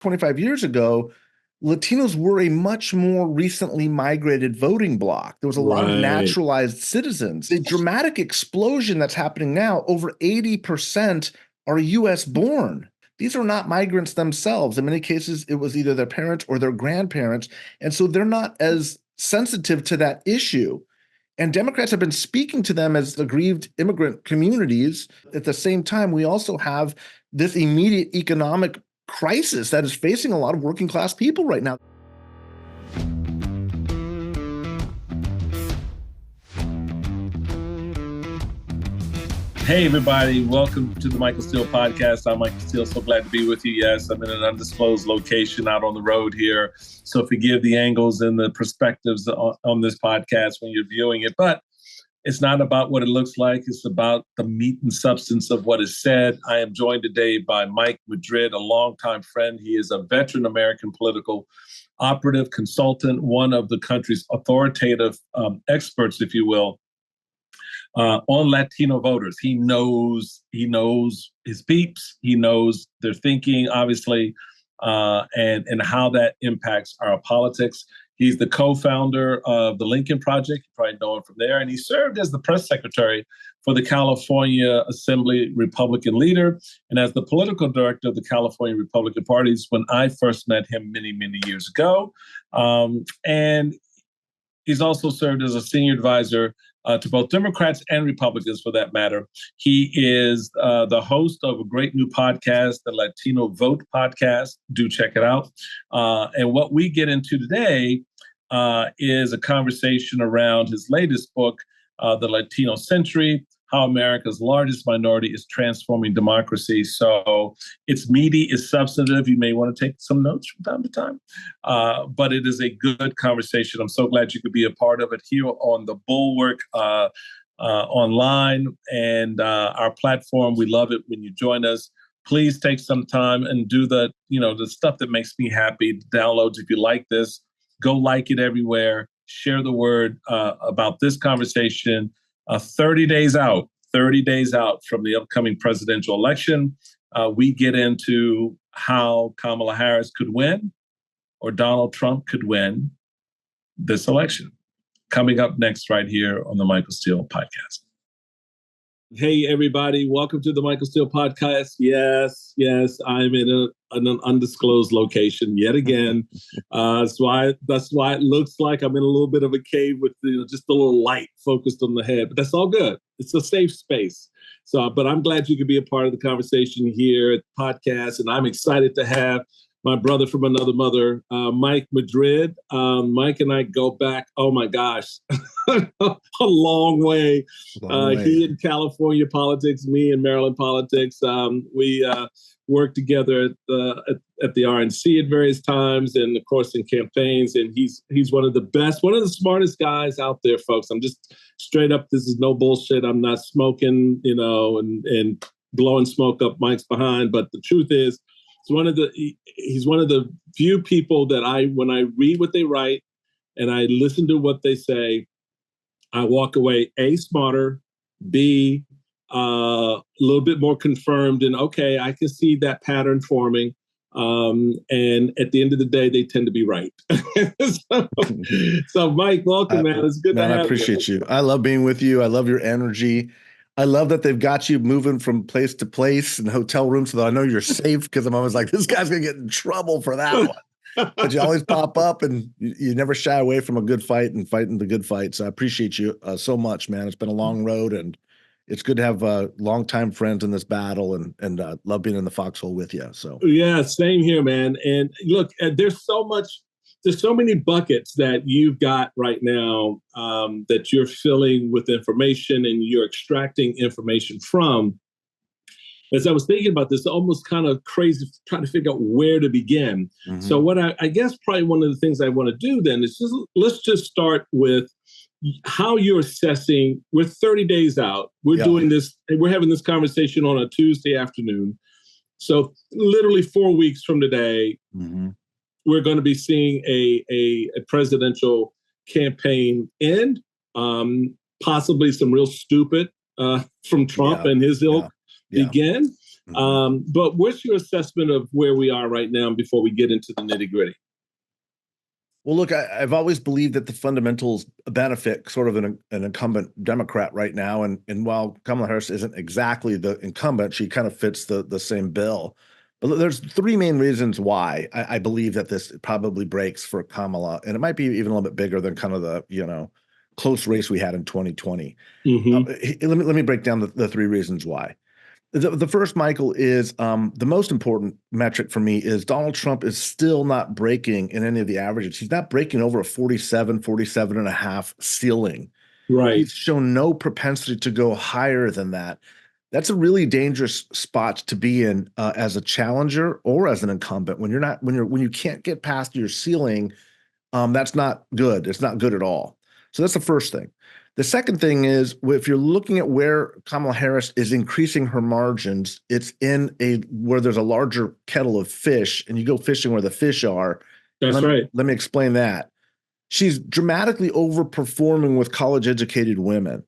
25 years ago, Latinos were a much more recently migrated voting bloc. There was a lot of naturalized citizens. The dramatic explosion that's happening now, over 80% are US born. These are not migrants themselves. In many cases, it was either their parents or their grandparents. And so they're not as sensitive to that issue. And Democrats have been speaking to them as aggrieved immigrant communities. At the same time, we also have this immediate economic crisis that is facing a lot of working class people right now. Hey, everybody. Welcome to the Michael Steele podcast. I'm Michael Steele. So glad to be with you. Yes, I'm in an undisclosed location out on the road here. So forgive the angles and the perspectives on this podcast when you're viewing it. But it's not about what it looks like. It's about the meat and substance of what is said. I am joined today by Mike Madrid, a longtime friend. He is a veteran American political operative, consultant, one of the country's authoritative experts, if you will, on Latino voters. He knows his peeps. He knows their thinking, obviously, and how that impacts our politics. He's the co-founder of the Lincoln Project. You probably know him from there. And he served as the press secretary for the California Assembly Republican leader and as the political director of the California Republican Party when I first met him many, many years ago. And he's also served as a senior advisor to both Democrats and Republicans, for that matter. He is the host of a great new podcast, the Latino Vote podcast. Do check it out. And what we get into today is a conversation around his latest book, The Latino Century, How America's Largest Minority is Transforming Democracy. So it's meaty, it's substantive. You may want to take some notes from time to time, but it is a good conversation. I'm so glad you could be a part of it here on the Bulwark online and our platform. We love it when you join us. Please take some time and do the stuff that makes me happy. Downloads if you like this. Go like it everywhere. Share the word about this conversation. 30 days out from the upcoming presidential election, we get into how Kamala Harris could win or Donald Trump could win this election. Coming up next right here on the Michael Steele podcast. Hey, everybody. Welcome to the Michael Steele podcast. Yes, I'm in an undisclosed location yet again. That's why it looks like I'm in a little bit of a cave with just a little light focused on the head. But that's all good. It's a safe space. But I'm glad you could be a part of the conversation here at the podcast. And I'm excited to have my brother from another mother, Mike Madrid. Mike and I go back, oh my gosh, a long way. He in California politics, me in Maryland politics. We worked together at the RNC at various times and, of course, in campaigns. And he's one of the best, one of the smartest guys out there, folks. I'm just straight up, this is no bullshit. I'm not smoking, and blowing smoke up Mike's behind. But the truth is, he's one of the few people that when I read what they write and I listen to what they say, I walk away A, smarter, B, a little bit more confirmed, and okay, I can see that pattern forming. And at the end of the day, they tend to be right. so Mike, welcome, man. It's good to have you. I appreciate you. I love being with you. I love your energy. I love that they've got you moving from place to place in hotel rooms so that I know you're safe, because I'm always like, this guy's going to get in trouble for that one. But you always pop up and you never shy away from a good fight and fighting the good fight. So I appreciate you so much, man. It's been a long road, and it's good to have longtime friends in this battle, and love being in the foxhole with you. So yeah, same here, man. And look, there's so many buckets that you've got right now that you're filling with information and you're extracting information from. As I was thinking about this, almost kind of crazy trying to figure out where to begin. Mm-hmm. So what I guess probably one of the things I want to do then is let's just start with how you're assessing. We're 30 days out. We're doing this, and we're having this conversation on a Tuesday afternoon. So literally 4 weeks from today, mm-hmm. we're going to be seeing a presidential campaign end, possibly some real stupid from Trump and his ilk begin. Mhm. But what's your assessment of where we are right now before we get into the nitty gritty? Well, look, I've always believed that the fundamentals benefit sort of an incumbent Democrat right now, and while Kamala Harris isn't exactly the incumbent, she kind of fits the same bill. But there's three main reasons why I believe that this probably breaks for Kamala, and it might be even a little bit bigger than kind of the close race we had in 2020. Mm-hmm. Let me break down the three reasons why. The first, Michael, is the most important metric for me is Donald Trump is still not breaking in any of the averages. He's not breaking over a 47 and a half ceiling. Right. He's shown no propensity to go higher than that. That's a really dangerous spot to be in as a challenger or as an incumbent. When you can't get past your ceiling, that's not good. It's not good at all. So that's the first thing. The second thing is if you're looking at where Kamala Harris is increasing her margins, it's in where there's a larger kettle of fish, and you go fishing where the fish are. That's right. Let me explain that. She's dramatically overperforming with college-educated women.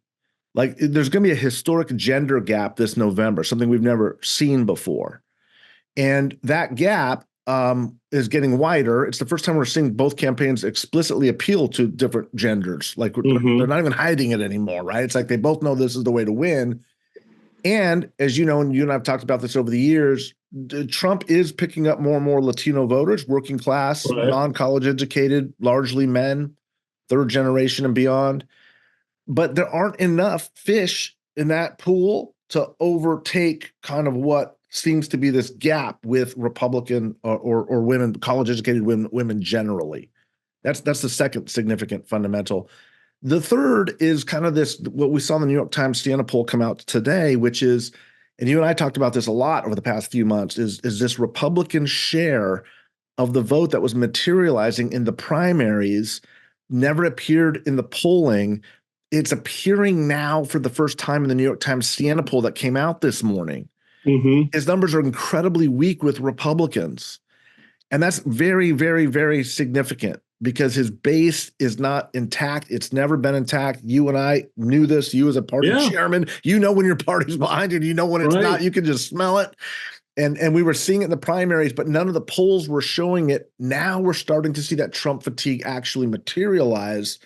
Like there's going to be a historic gender gap this November, something we've never seen before. And that gap is getting wider. It's the first time we're seeing both campaigns explicitly appeal to different genders. Like they're not even hiding it anymore, right? It's like they both know this is the way to win. And as you know, and you and I have talked about this over the years, Trump is picking up more and more Latino voters, working class, Right. non-college educated, largely men, third generation and beyond. But there aren't enough fish in that pool to overtake kind of what seems to be this gap with Republican or women, college-educated women generally. That's the second significant fundamental. The third is kind of this, what we saw in the New York Times Siena poll come out today, which is, and you and I talked about this a lot over the past few months, is this Republican share of the vote that was materializing in the primaries never appeared in the polling. It's appearing now for the first time in the New York Times Siena poll that came out this morning. Mm-hmm. His numbers are incredibly weak with Republicans. And that's very, very, very significant because his base is not intact. It's never been intact. You and I knew this. You as a party chairman, you know when your party's behind you, you know when it's not. You can just smell it. And we were seeing it in the primaries, but none of the polls were showing it. Now we're starting to see that Trump fatigue actually materialize.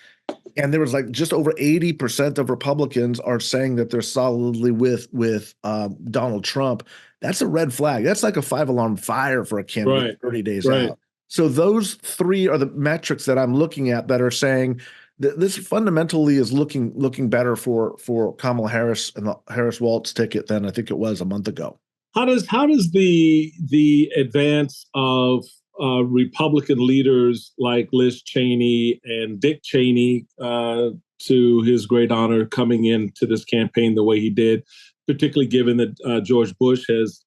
And there was like just over 80% of Republicans are saying that they're solidly with Donald Trump. That's a red flag. That's like a 5-alarm fire for a candidate 30 days out. So those three are the metrics that I'm looking at that are saying that this fundamentally is looking better for Kamala Harris and the Harris-Walz ticket than I think it was a month ago. How does the advance of Republican leaders like Liz Cheney and Dick Cheney, to his great honor, coming into this campaign the way he did, particularly given that George Bush has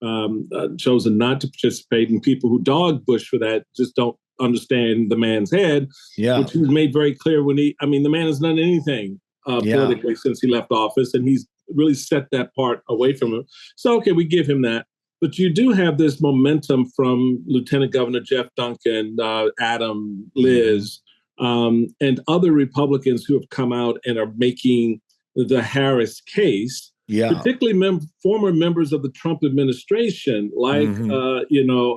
chosen not to participate, and people who dog Bush for that just don't understand the man's head, which he made very clear the man has done anything politically since he left office, and he's really set that part away from him. So, okay, we give him that. But you do have this momentum from Lieutenant Governor Jeff Duncan, Adam, Liz, and other Republicans who have come out and are making the Harris case, particularly former members of the Trump administration, like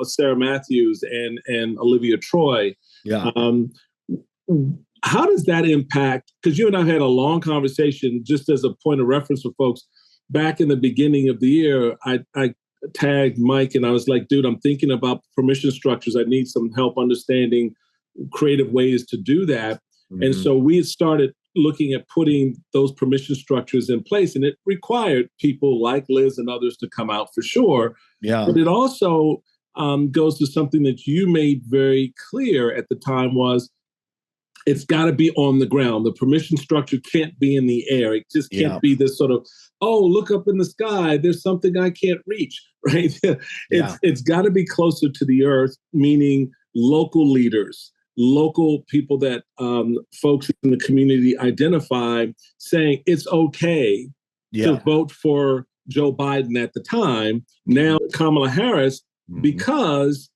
Sarah Matthews and Olivia Troy. How does that impact? Because you and I had a long conversation, just as a point of reference for folks. Back in the beginning of the year, I tagged Mike and I was like, dude, I'm thinking about permission structures. I need some help understanding creative ways to do that. And so we started looking at putting those permission structures in place, and it required people like Liz and others to come out for sure. But it also goes to something that you made very clear at the time was it's got to be on the ground. The permission structure can't be in the air. It just can't be this sort of, oh, look up in the sky, there's something I can't reach, right? It's got to be closer to the earth, meaning local leaders, local people that folks in the community identify, saying it's okay to vote for Joe Biden at the time, now Kamala Harris, because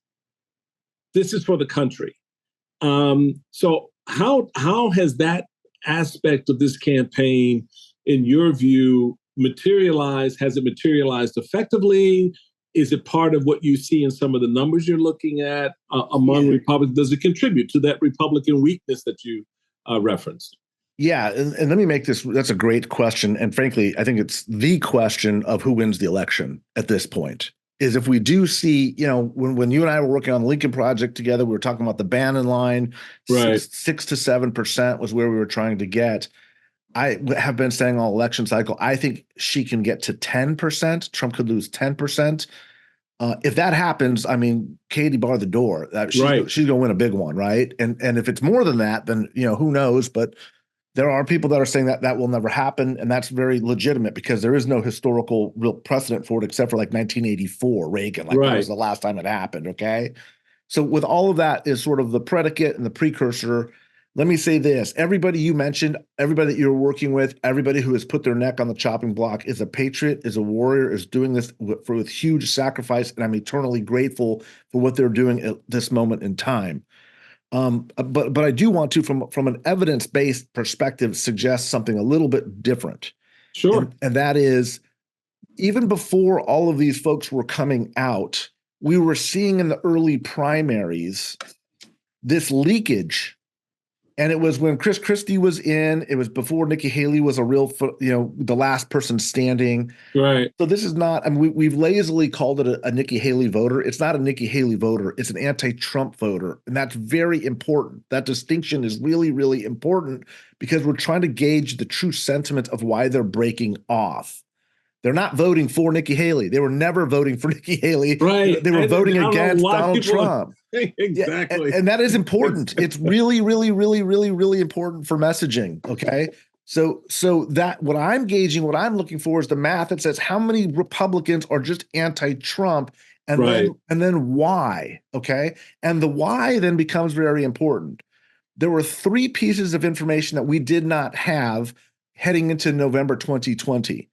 this is for the country. So how has that aspect of this campaign, in your view, materialized? Has it materialized effectively? Is it part of what you see in some of the numbers you're looking at among Republicans? Does it contribute to that Republican weakness that you referenced? Yeah, and let me make this, that's a great question. And frankly, I think it's the question of who wins the election at this point. Is if we do see, when you and I were working on the Lincoln Project together, we were talking about the Bannon line, right. 6 to 7% was where we were trying to get. I have been saying all election cycle, I think she can get to 10%. Trump could lose 10%. If that happens, I mean, Katie barred the door. She's going to win a big one, right? And if it's more than that, then who knows? But there are people that are saying that that will never happen, and that's very legitimate because there is no historical real precedent for it except for like 1984 Reagan. That was the last time it happened. Okay, so with all of that is sort of the predicate and the precursor. Let me say this: everybody you mentioned, everybody that you're working with, everybody who has put their neck on the chopping block is a patriot, is a warrior, is doing this with huge sacrifice, and I'm eternally grateful for what they're doing at this moment in time. But I do want to, from an evidence-based perspective, suggest something a little bit different. Sure. And that is, even before all of these folks were coming out, we were seeing in the early primaries this leakage. And it was when Chris Christie was in, it was before Nikki Haley was a real, the last person standing. Right. So this is not, I mean, we've lazily called it a Nikki Haley voter. It's not a Nikki Haley voter. It's an anti-Trump voter. And that's very important. That distinction is really, really important because we're trying to gauge the true sentiment of why they're breaking off. They're not voting for Nikki Haley. They were never voting for Nikki Haley. Right. They were voting against Donald Trump. Exactly. And that is important. It's really, really, really, really, really important for messaging. Okay. So that what I'm gauging, what I'm looking for is the math that says how many Republicans are just anti-Trump and then why. Okay. And the why then becomes very important. There were 3 pieces of information that we did not have heading into November 2020.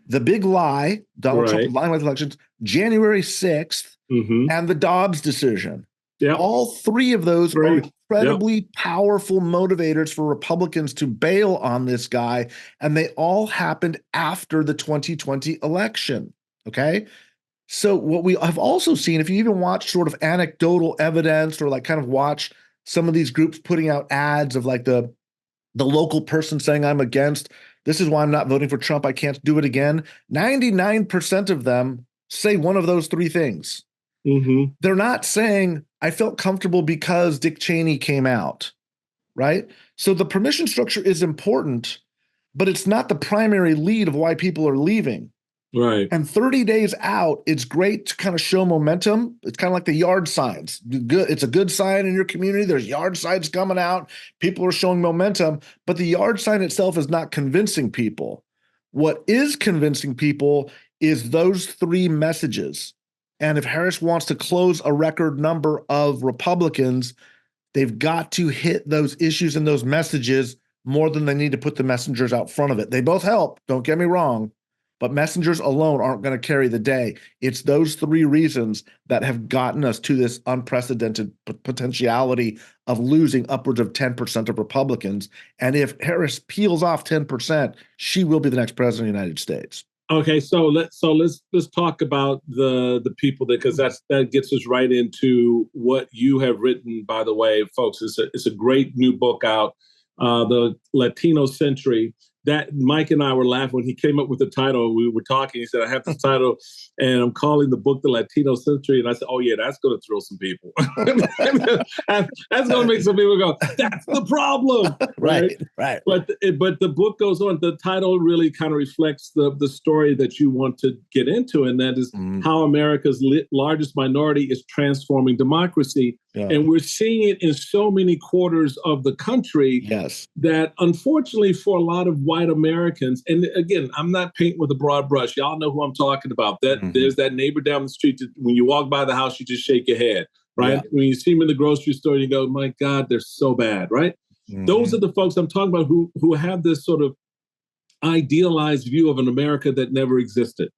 The big lie, Donald Trump lying with elections, January 6th, and the Dobbs decision. Yep. All 3 of those are incredibly powerful motivators for Republicans to bail on this guy, and they all happened after the 2020 election, okay? So what we have also seen, if you even watch sort of anecdotal evidence or like kind of watch some of these groups putting out ads of like the local person saying, I'm against, this is why I'm not voting for Trump, I can't do it again. 99% of them say one of those 3 things. They're not saying, I felt comfortable because Dick Cheney came out, right? So the permission structure is important, but it's not the primary lead of why people are leaving. Right. And 30 days out, it's great to kind of show momentum. It's kind of like the yard signs. It's a good sign in your community. There's yard signs coming out. People are showing momentum, but the yard sign itself is not convincing people. What is convincing people is those 3 messages. And if Harris wants to close a record number of Republicans, they've got to hit those issues and those messages more than they need to put the messengers out front of it. They both help, don't get me wrong, but messengers alone aren't going to carry the day. It's those 3 reasons that have gotten us to this unprecedented potentiality of losing upwards of 10% of Republicans. And if Harris peels off 10%, she will be the next president of the United States. Okay, so let's talk about the people because that gets us right into what you have written. By the way, folks, it's a great new book out, the Latino Century. That Mike and I were laughing when he came up with the title. We were talking. He said, "I have this title, and I'm calling the book the Latino Century." And I said, "Oh yeah, that's going to thrill some people. That's going to make some people go, that's the problem." Right. But the book goes on. The title really kind of reflects the story that you want to get into, and that is how America's largest minority is transforming democracy. Yeah. And we're seeing it in so many quarters of the country that unfortunately for a lot of white Americans, and again, I'm not painting with a broad brush. Y'all know who I'm talking about. That there's that neighbor down the street that when you walk by the house, you just shake your head, right? Yeah. When you see them in the grocery store, you go, my God, they're so bad, right? Those are the folks I'm talking about who have this sort of idealized view of an America that never existed.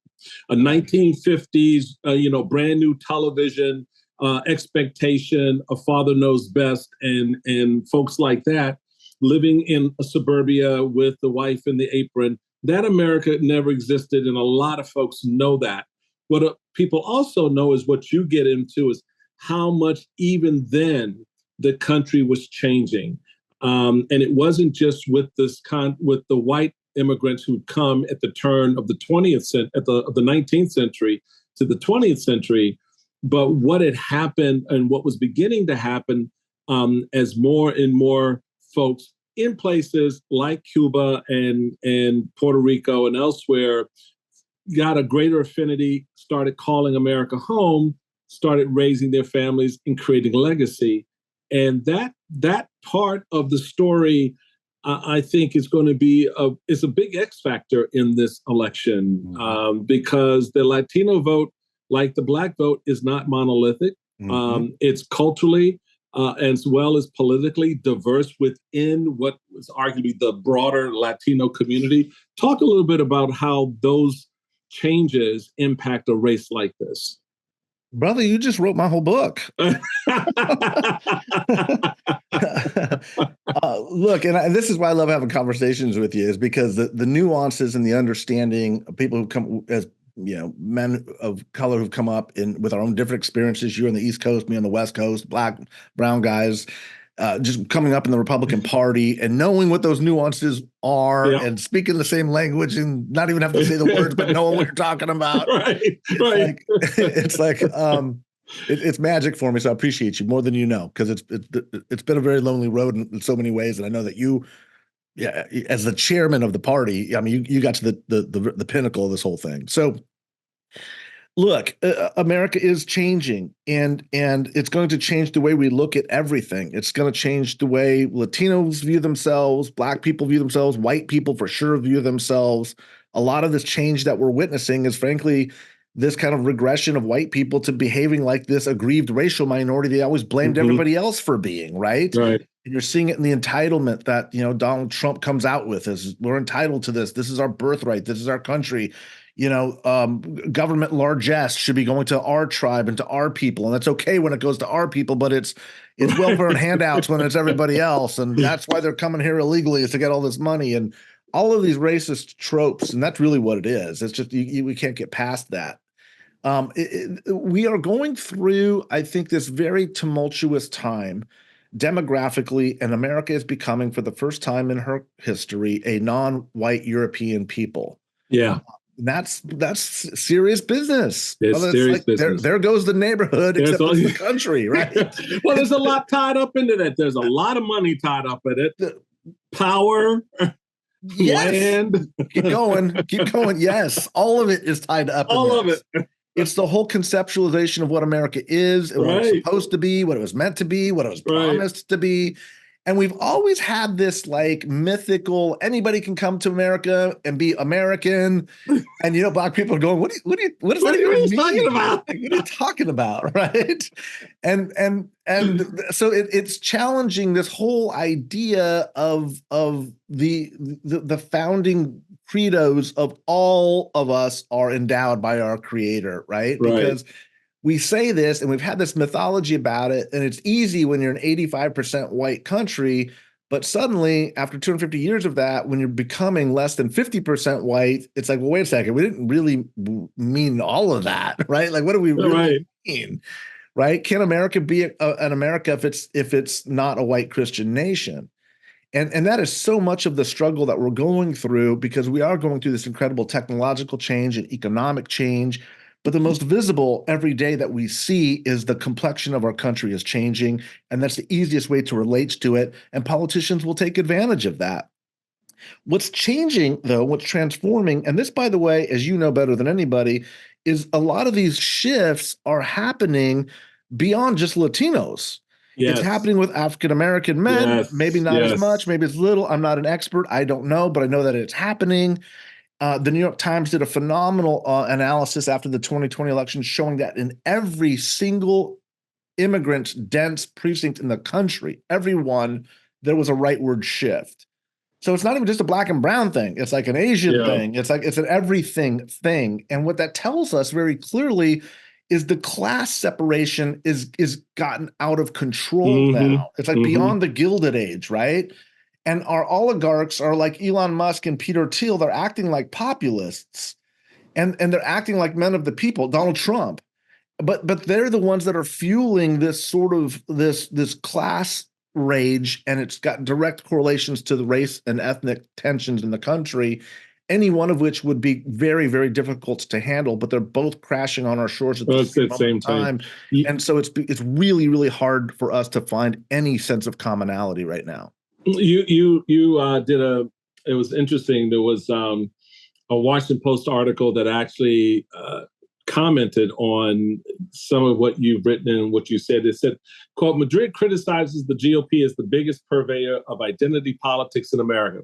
A 1950s, brand new television, expectation, a father knows best, and folks like that living in a suburbia with the wife in the apron. That America never existed, and a lot of folks know that. What people also know is what you get into is how much even then the country was changing. And it wasn't just with with the white immigrants who'd come at the turn of the 20th century, of the 19th century to the 20th century, but what had happened and what was beginning to happen as more and more folks in places like Cuba and Puerto Rico and elsewhere got a greater affinity, started calling America home, started raising their families and creating legacy. And that part of the story, I think, is going to be is a big X factor in this election, because the Latino vote, like the Black vote, is not monolithic. It's culturally as well as politically diverse within what was arguably the broader Latino community. Talk a little bit about how those changes impact a race like this. Brother, you just wrote my whole book. Look, and this is why I love having conversations with you, is because the nuances and the understanding of people who come as men of color who've come up with our own different experiences. You're on the East Coast, me on the West Coast, Black, brown guys, just coming up in the Republican Party and knowing what those nuances are and speaking the same language and not even have to say the words, but knowing what you're talking about. It's magic for me. So I appreciate you more than you know, because it's been a very lonely road in so many ways. And I know that you, as the chairman of the party, I mean, you got to the pinnacle of this whole thing. So look, America is changing, and it's going to change the way we look at everything. It's going to change the way Latinos view themselves, Black people view themselves, white people for sure view themselves. A lot of this change that we're witnessing is, frankly, this kind of regression of white people to behaving like this aggrieved racial minority they always blamed everybody else for being, right? And you're seeing it in the entitlement that, Donald Trump comes out with, is we're entitled to this. This is our birthright. This is our country. Government largesse should be going to our tribe and to our people. And that's okay when it goes to our people, but it's welfare and handouts when it's everybody else. And that's why they're coming here illegally, is to get all this money and all of these racist tropes. And that's really what it is. It's just, we can't get past that. We are going through, I think, this very tumultuous time demographically, and America is becoming, for the first time in her history, a non-white European people. That's serious business. It's serious business. There goes the neighborhood, except it's the country, right? Well, there's a lot tied up into that. There's a lot of money tied up in it. Power, land. Keep going. Yes, all of it is tied up. All of it. It's the whole conceptualization of what America is, and what it's supposed to be, what it was meant to be, what it was promised to be. And we've always had this mythical, anybody can come to America and be American. And, Black people are going, what is that even mean? Talking about? What are you talking about? Right. And so it's challenging this whole idea of the founding credos of all of us are endowed by our creator, right? Because we say this, and we've had this mythology about it, and it's easy when you're an 85% white country, but suddenly, after 250 years of that, when you're becoming less than 50% white, it's like, well, wait a second, we didn't really mean all of that, right? Like, what do we really mean, right? Can America be an America if it's not a white Christian nation? And that is so much of the struggle that we're going through, because we are going through this incredible technological change and economic change. But the most visible every day that we see is the complexion of our country is changing, and that's the easiest way to relate to it, and politicians will take advantage of that. What's changing, though, what's transforming, and this, by the way, as you know better than anybody, is a lot of these shifts are happening beyond just Latinos. It's happening with African-American men, maybe not as much, maybe it's little. I'm not an expert. I don't know, but I know that it's happening. The New York Times did a phenomenal analysis after the 2020 election showing that in every single immigrant-dense precinct in the country, everyone, there was a rightward shift. So it's not even just a Black and brown thing. It's like an Asian thing. It's an everything thing. And what that tells us very clearly is the class separation is gotten out of control now. It's like beyond the Gilded Age, right? And our oligarchs are like Elon Musk and Peter Thiel. They're acting like populists. and they're acting like men of the people, Donald Trump. But they're the ones that are fueling this sort of this class rage, and it's got direct correlations to the race and ethnic tensions in the country, any one of which would be very, very difficult to handle, but they're both crashing on our shores at the same time. And so it's really, really hard for us to find any sense of commonality right now. You it was interesting. There was a Washington Post article that actually commented on some of what you've written and what you said. It said, quote, Madrid criticizes the GOP as the biggest purveyor of identity politics in America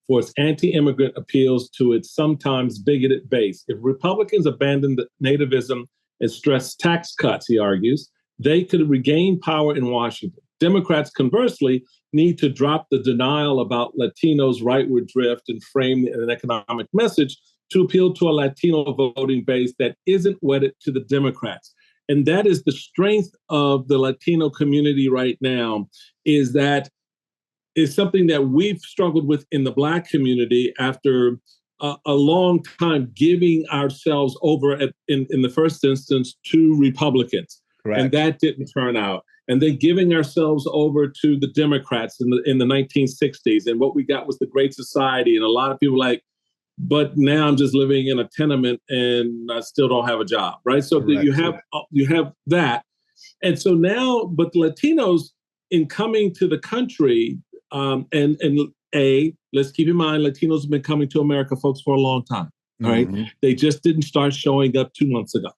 for its anti-immigrant appeals to its sometimes bigoted base. If Republicans abandoned nativism and stressed tax cuts, he argues, they could regain power in Washington. Democrats, conversely, need to drop the denial about Latinos' rightward drift and frame an economic message to appeal to a Latino voting base that isn't wedded to the Democrats. And that is the strength of the Latino community right now, is that is something that we've struggled with in the Black community after a long time giving ourselves over in the first instance to Republicans. Correct. And that didn't turn out. And then giving ourselves over to the Democrats in the 1960s. And what we got was the Great Society. And a lot of people like, but now I'm just living in a tenement and I still don't have a job, right? So you have that. And so now, but the Latinos in coming to the country, let's keep in mind, Latinos have been coming to America, folks, for a long time. Right. Mm-hmm. They just didn't start showing up 2 months ago.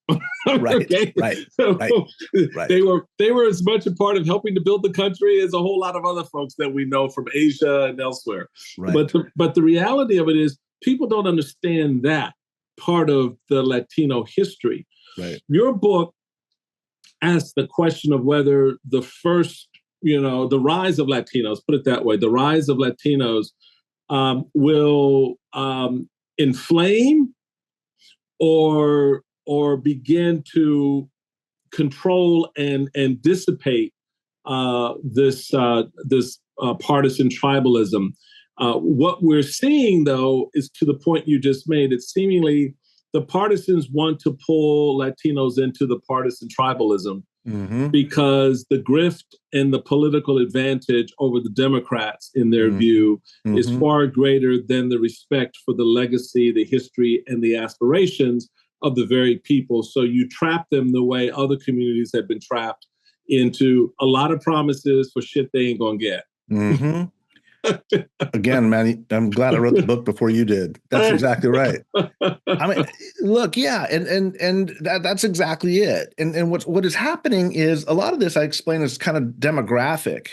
Right. Okay? Right. So right. They were as much a part of helping to build the country as a whole lot of other folks that we know from Asia and elsewhere. Right. But the reality of it is people don't understand that part of the Latino history. Right. Your book asks the question of whether the first, the rise of Latinos, put it that way, the rise of Latinos will inflame or begin to control and dissipate this partisan tribalism. What we're seeing, though, is to the point you just made. It's seemingly the partisans want to pull Latinos into the partisan tribalism. Mm-hmm. Because the grift and the political advantage over the Democrats, in their view, is far greater than the respect for the legacy, the history, and the aspirations of the very people. So you trap them the way other communities have been trapped into a lot of promises for shit they ain't gonna get. Mm-hmm. Again, man, I'm glad I wrote the book before you did. That's exactly right. I mean, look, yeah, and that's exactly it. And what is happening is a lot of this I explain is kind of demographic.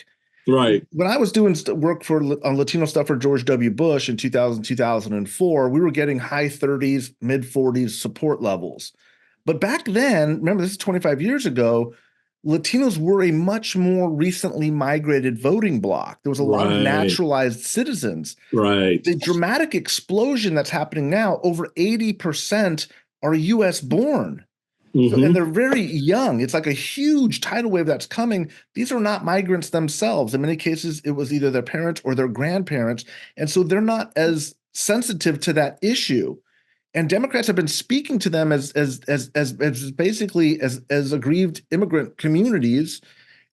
Right. When I was doing work on Latino stuff for George W. Bush in 2000, 2004, we were getting high 30s, mid 40s support levels. But back then, remember, this is 25 years ago, Latinos were a much more recently migrated voting bloc. There was a lot of naturalized citizens. Right. The dramatic explosion that's happening now, over 80% are U.S. born. Mm-hmm. So, and they're very young. It's like a huge tidal wave that's coming. These are not migrants themselves. In many cases, it was either their parents or their grandparents. And so they're not as sensitive to that issue. And Democrats have been speaking to them as basically as aggrieved immigrant communities,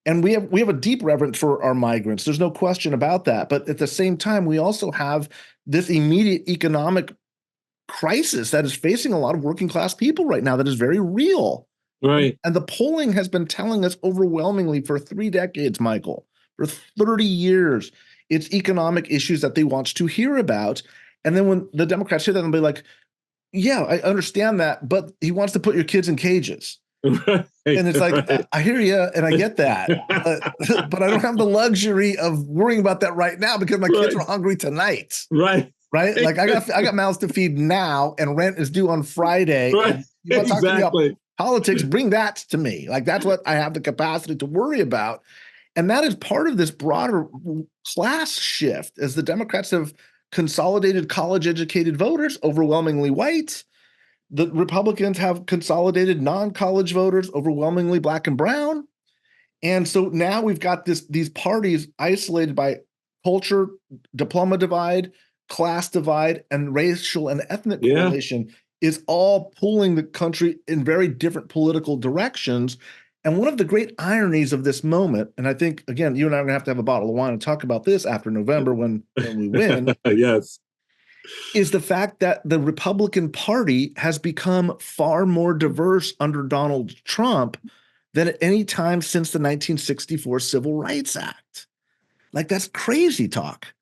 and we have a deep reverence for our migrants. There's no question about that. But at the same time, we also have this immediate economic crisis that is facing a lot of working class people right now that is very real. Right. And the polling has been telling us overwhelmingly for 3 decades, Michael, for 30 years, it's economic issues that they want to hear about. And then when the Democrats hear that, they'll be like, yeah, I understand that, but he wants to put your kids in cages. Right, and it's like, I hear you and I get that, but I don't have the luxury of worrying about that right now because my kids are hungry tonight. Right. Right. Like I got mouths to feed now and rent is due on Friday. Right. You want to talk to me about politics? Bring that to me. Like that's what I have the capacity to worry about. And that is part of this broader class shift as the Democrats have consolidated college-educated voters, overwhelmingly white. The Republicans have consolidated non-college voters, overwhelmingly Black and brown. And so now we've got these parties isolated by culture, diploma divide, class divide, and racial and ethnic correlation is all pulling the country in very different political directions. And one of the great ironies of this moment, and I think, again, you and I are going to have a bottle of wine and talk about this after November when we win, yes, is the fact that the Republican Party has become far more diverse under Donald Trump than at any time since the 1964 Civil Rights Act. Like, that's crazy talk.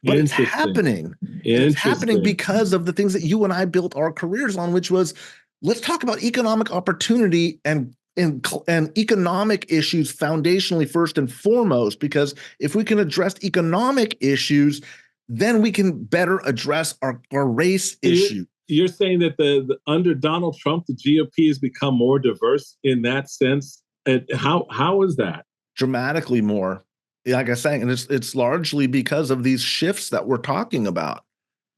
But it's happening. And it's happening because of the things that you and I built our careers on, which was, let's talk about economic opportunity and economic issues foundationally first and foremost, because if we can address economic issues, then we can better address our race issue. You're saying that the under Donald Trump, the GOP has become more diverse in that sense. And how is that? Dramatically more. Like I was saying, and it's largely because of these shifts that we're talking about.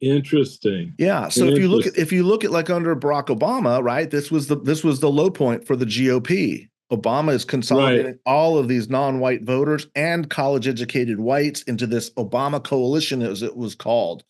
Interesting. Yeah. So if you look at like under Barack Obama, right? This was the low point for the GOP. Obama is consolidating all of these non-white voters and college-educated whites into this Obama coalition, as it was called.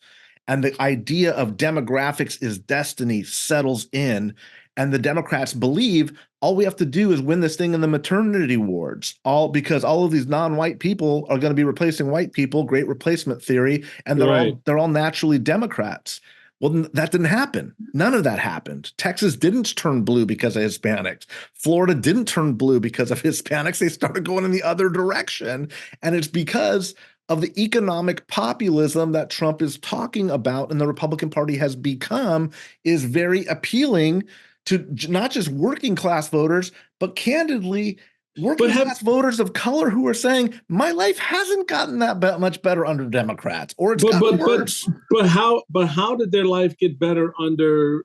And the idea of demographics is destiny settles in. And the Democrats believe all we have to do is win this thing in the maternity wards, because all of these non-white people are going to be replacing white people, great replacement theory, and they're all naturally Democrats. Well, that didn't happen. None of that happened. Texas didn't turn blue because of Hispanics. Florida didn't turn blue because of Hispanics. They started going in the other direction. And it's because of the economic populism that Trump is talking about and the Republican Party has become is very appealing to not just working class voters, but candidly, working class voters of color who are saying, my life hasn't gotten that much better under Democrats, or it's gotten worse. But how did their life get better under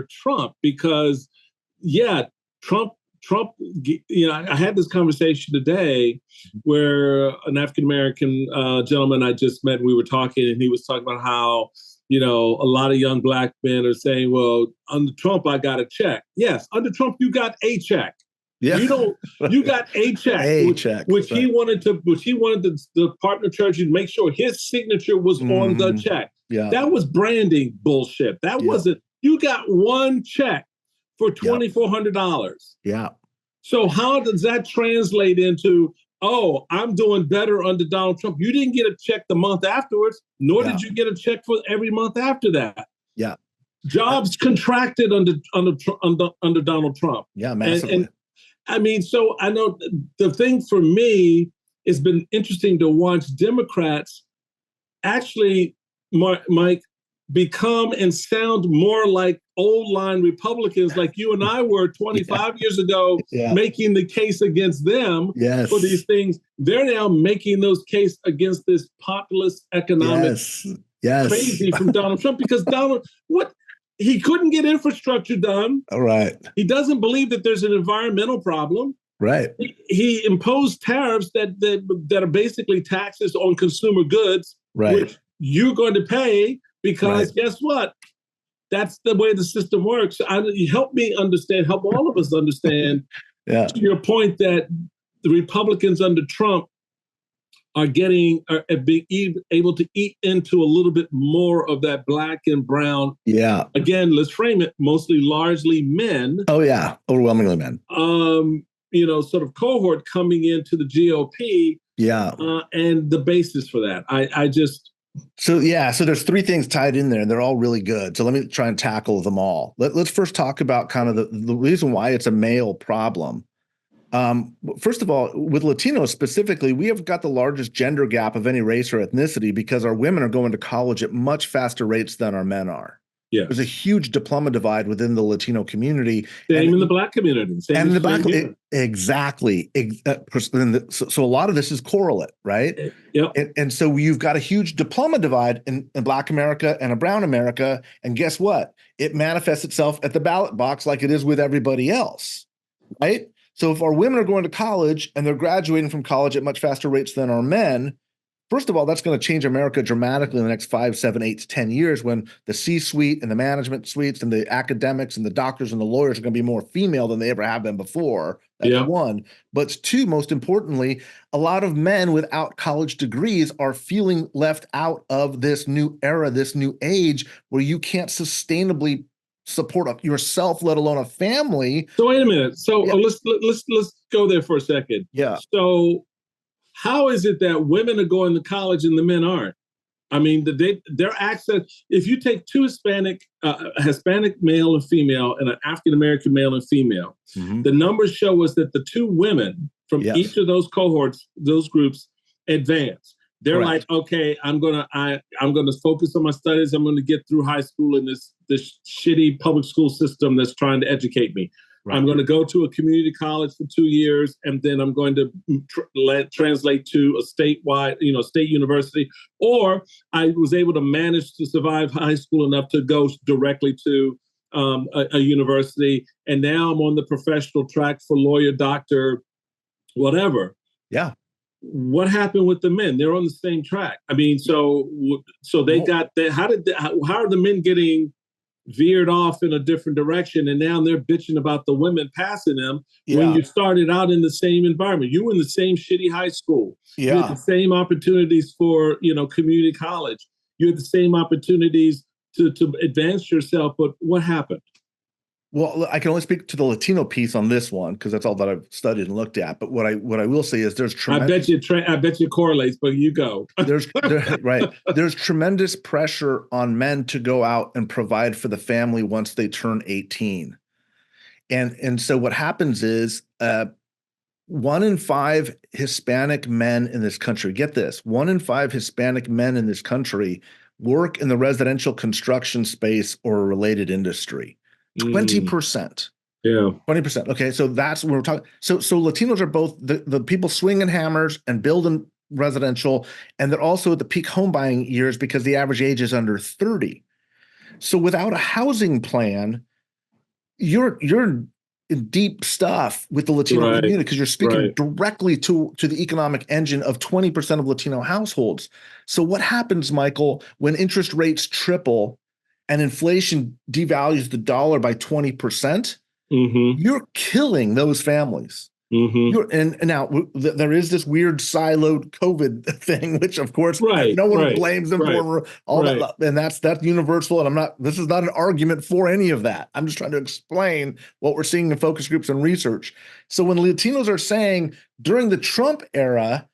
Trump? Because Trump, I had this conversation today where an African-American gentleman I just met, we were talking, and he was talking about how, a lot of young black men are saying, well, under Trump, I got a check. Yes, under Trump, you got a check. Yeah. You got a check, which he wanted the partner church to make sure his signature was on the check. Yeah. That was branding bullshit. That wasn't, you got one check for $2,400. Yeah. So how does that translate into, oh, I'm doing better under Donald Trump? You didn't get a check the month afterwards, nor did you get a check for every month after that. Yeah. Jobs contracted under Donald Trump. Yeah, massively. And so I know the thing for me, it's been interesting to watch Democrats actually, Mike, become and sound more like old line Republicans like you and I were 25 years ago, making the case against them for these things. They're now making those cases against this populist economic crazy from Donald Trump, because he couldn't get infrastructure done. All right. He doesn't believe that there's an environmental problem. Right. He imposed tariffs that are basically taxes on consumer goods, which you're going to pay. Because guess what? That's the way the system works. Help me understand, help all of us understand, to your point, that the Republicans under Trump are being able to eat into a little bit more of that black and brown. Yeah. Again, let's frame it, largely men. Oh, yeah. Overwhelmingly men. Sort of cohort coming into the GOP. Yeah. And the basis for that. So there's three things tied in there, and they're all really good. So let me try and tackle them all. Let's first talk about kind of the reason why it's a male problem. First of all, with Latinos specifically, we have got the largest gender gap of any race or ethnicity because our women are going to college at much faster rates than our men are. Yeah. There's a huge diploma divide within the Latino community. Same in the black community. Exactly. So a lot of this is correlate, right? Yep. And so you've got a huge diploma divide in Black America and a brown America. And guess what? It manifests itself at the ballot box like it is with everybody else, right? So if our women are going to college and they're graduating from college at much faster rates than our men, first of all, that's going to change America dramatically in the next 5, 7, 8 to 10 years when the C-suite and the management suites and the academics and the doctors and the lawyers are going to be more female than they ever have been before. That's one. But two, most importantly, a lot of men without college degrees are feeling left out of this new era, this new age where you can't sustainably support yourself, let alone a family. So wait a minute. So Yeah. let's go there for a second. Yeah. So how is it that women are going to college and the men aren't? I mean, their access. If you take two Hispanic male and female, and an African American male and female, the numbers show us that the two women from each of those cohorts, those groups, advance. They're like, okay, I'm gonna focus on my studies. I'm gonna get through high school in this shitty public school system that's trying to educate me. I'm going to go to a community college for 2 years, and then I'm going to translate to a statewide, state university. Or I was able to manage to survive high school enough to go directly to a university, and now I'm on the professional track for lawyer, doctor, whatever. Yeah. What happened with the men? They're on the same track. I mean, so they got that. How are the men getting veered off in a different direction, and now they're bitching about the women passing them when you started out in the same environment? You were in the same shitty high school. You had the same opportunities for, community college. You had the same opportunities to advance yourself, but what happened? Well, I can only speak to the Latino piece on this one because that's all that I've studied and looked at. But what I will say is there's tremendous. I bet you correlates, but you go. There's tremendous pressure on men to go out and provide for the family once they turn 18, and so what happens is 1 in 5 Hispanic men in this country. Get this: 1 in 5 Hispanic men in this country work in the residential construction space or a related industry. 20%. Yeah. 20%. Okay. So that's what we're talking. So Latinos are both the people swinging hammers and building residential, and they're also at the peak home buying years because the average age is under 30. So without a housing plan, you're in deep stuff with the Latino community because you're speaking directly to the economic engine of 20% of Latino households. So what happens, Michael, when interest rates triple and inflation devalues the dollar by 20%, you're killing those families. And now there is this weird siloed COVID thing, which of course no one blames them for all that, and that's universal. And this is not an argument for any of that. I'm just trying to explain what we're seeing in focus groups and research. So when Latinos are saying during the Trump era,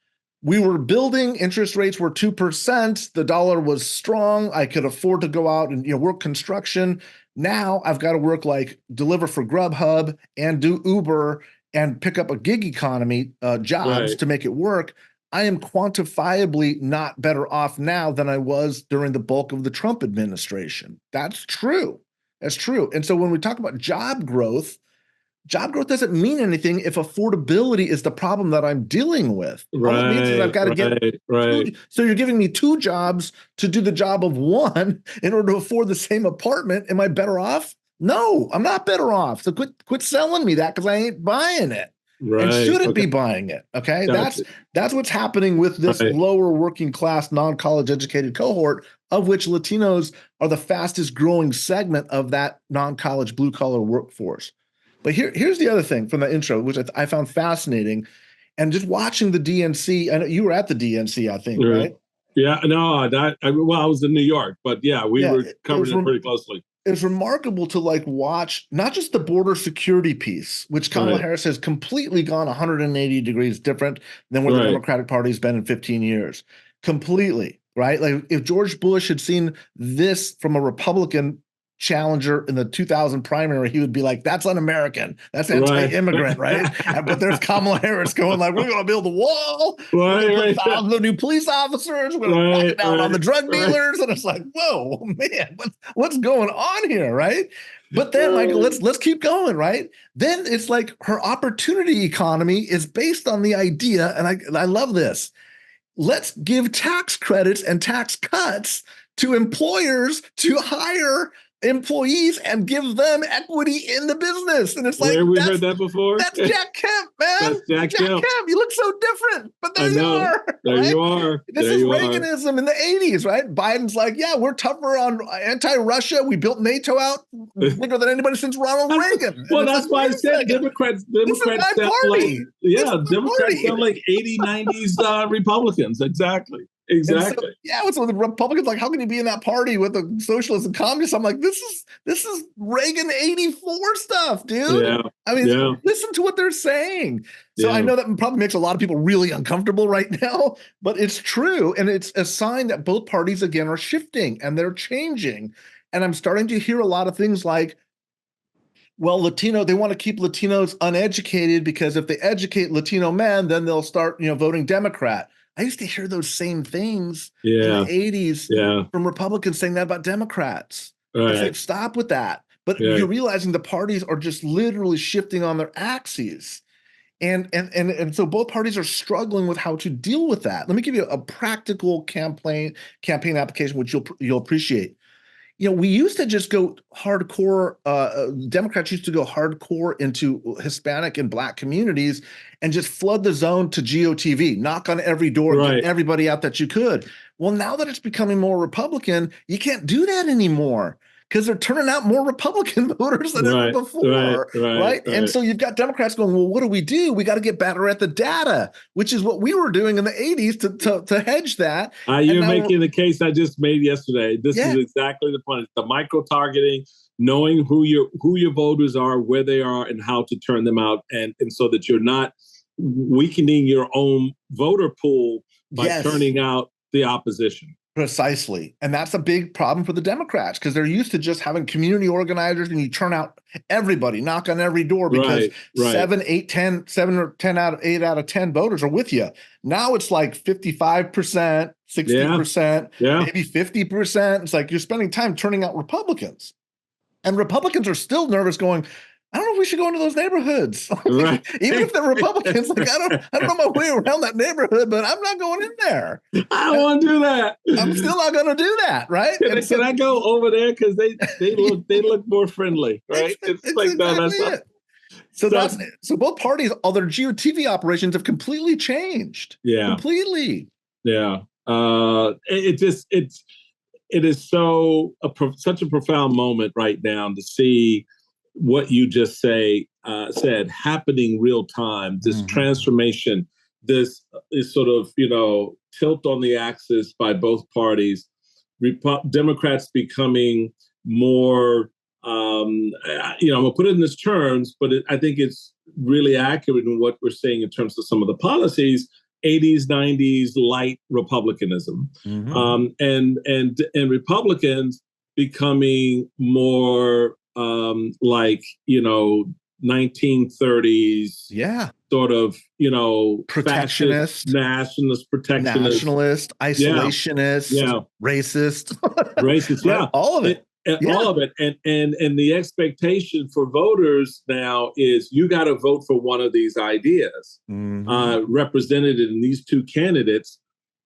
we were building, interest rates were 2%, the dollar was strong, I could afford to go out and work construction. Now I've got to work like deliver for Grubhub and do Uber and pick up a gig economy jobs to make it work. I am quantifiably not better off now than I was during the bulk of the Trump administration. That's true. That's true. And so when we talk about job growth doesn't mean anything if affordability is the problem that I'm dealing with. All it means is I've got to get two. So you're giving me 2 jobs to do the job of 1 in order to afford the same apartment. Am I better off? No, I'm not better off. So quit selling me that because I ain't buying it and shouldn't be buying it. Okay, that's what's happening with this lower working class, non-college educated cohort, of which Latinos are the fastest growing segment of that non-college blue collar workforce. But here's the other thing from the intro, which I found fascinating, and just watching the DNC. I know you were at the DNC, I think, right? Yeah, no, I was in New York, but we were covering it pretty closely. It's remarkable to watch not just the border security piece, which Kamala Harris has completely gone 180 degrees different than where the Democratic Party has been in 15 years. Completely, right? Like if George Bush had seen this from a Republican challenger in the 2000 primary, he would be like, that's un-American. That's anti-immigrant, right? But there's Kamala Harris going like, we're going to build a wall. We're going to put thousands of new police officers. We're going to crack down on the drug dealers. And it's like, whoa, man, what's going on here, right? But then, Michael, let's keep going, right? Then it's like her opportunity economy is based on the idea, and I love this. Let's give tax credits and tax cuts to employers to hire employees and give them equity in the business. And it's like, where we heard that before? That's Jack Kemp, man. That's Jack Kemp. You look so different, but there you are. There you are. This is Reaganism in the 80s, right? Biden's like, yeah, we're tougher on anti-Russia. We built NATO out bigger than anybody since Ronald Reagan. Well, that's why I said Democrats sound like 80, 90s Republicans. Exactly. Exactly. So the Republicans like, how can you be in that party with the socialists and communists? I'm like, this is Reagan 84 stuff, dude. Yeah. I mean, listen to what they're saying. So I know that probably makes a lot of people really uncomfortable right now, but it's true. And it's a sign that both parties, again, are shifting and they're changing. And I'm starting to hear a lot of things like, well, they want to keep Latinos uneducated because if they educate Latino men, then they'll start, voting Democrat. I used to hear those same things in the 80s from Republicans saying that about Democrats. It's like, stop with that. But you're realizing the parties are just literally shifting on their axes. And so both parties are struggling with how to deal with that. Let me give you a practical campaign application, which you'll appreciate. We used to just go hardcore. Democrats used to go hardcore into Hispanic and Black communities and just flood the zone to GOTV, knock on every door, get everybody out that you could. Well, now that it's becoming more Republican, you can't do that anymore because they're turning out more Republican voters than ever before, right? And so you've got Democrats going, well, what do? We got to get better at the data, which is what we were doing in the 80s to hedge that. You're making the case I just made yesterday. This is exactly the point. The micro-targeting, knowing who your voters are, where they are, and how to turn them out, and so that you're not weakening your own voter pool by turning out the opposition. Precisely. And that's a big problem for the Democrats because they're used to just having community organizers and you turn out everybody, knock on every door because 7 or 10 out of 8 out of 10 voters are with you. Now it's like 55%, 60%, maybe 50%. It's like you're spending time turning out Republicans. And Republicans are still nervous going, I don't know if we should go into those neighborhoods. Even if they're Republicans, like I don't know my way around that neighborhood, but I'm not going in there. I don't want to do that. I'm still not going to do that, right? Can I go over there because they look more friendly, right? It's like exactly it. So both parties, all their GOTV operations have completely changed. Yeah, completely. Yeah, it is such a profound moment right now to see what you just said happening real time, this transformation, this is sort of, tilt on the axis by both parties, Democrats becoming more, I'm going to put it in these terms, but I think it's really accurate in what we're saying in terms of some of the policies, 80s, 90s light republicanism, and Republicans becoming more like 1930s, sort of protectionist, nationalist, isolationist, racist, all of it. All of it, and the expectation for voters now is you got to vote for one of these ideas represented in these two candidates.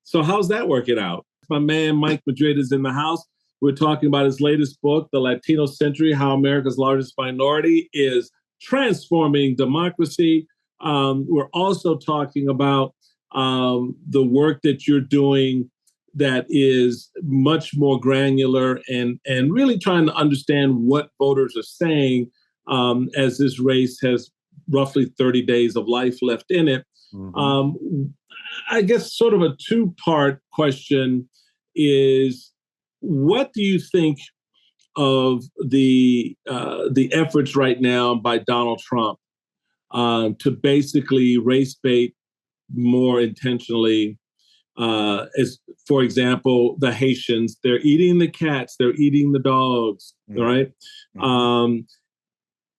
So how's that working out? My man Mike Madrid is in the house. We're talking about his latest book, The Latino Century, How America's Largest Minority is Transforming Democracy. We're also talking about the work that you're doing that is much more granular and really trying to understand what voters are saying as this race has roughly 30 days of life left in it. I guess sort of a two-part question is, what do you think of the efforts right now by Donald Trump to basically race bait more intentionally? As for example, the Haitians, they're eating the cats, they're eating the dogs, right? And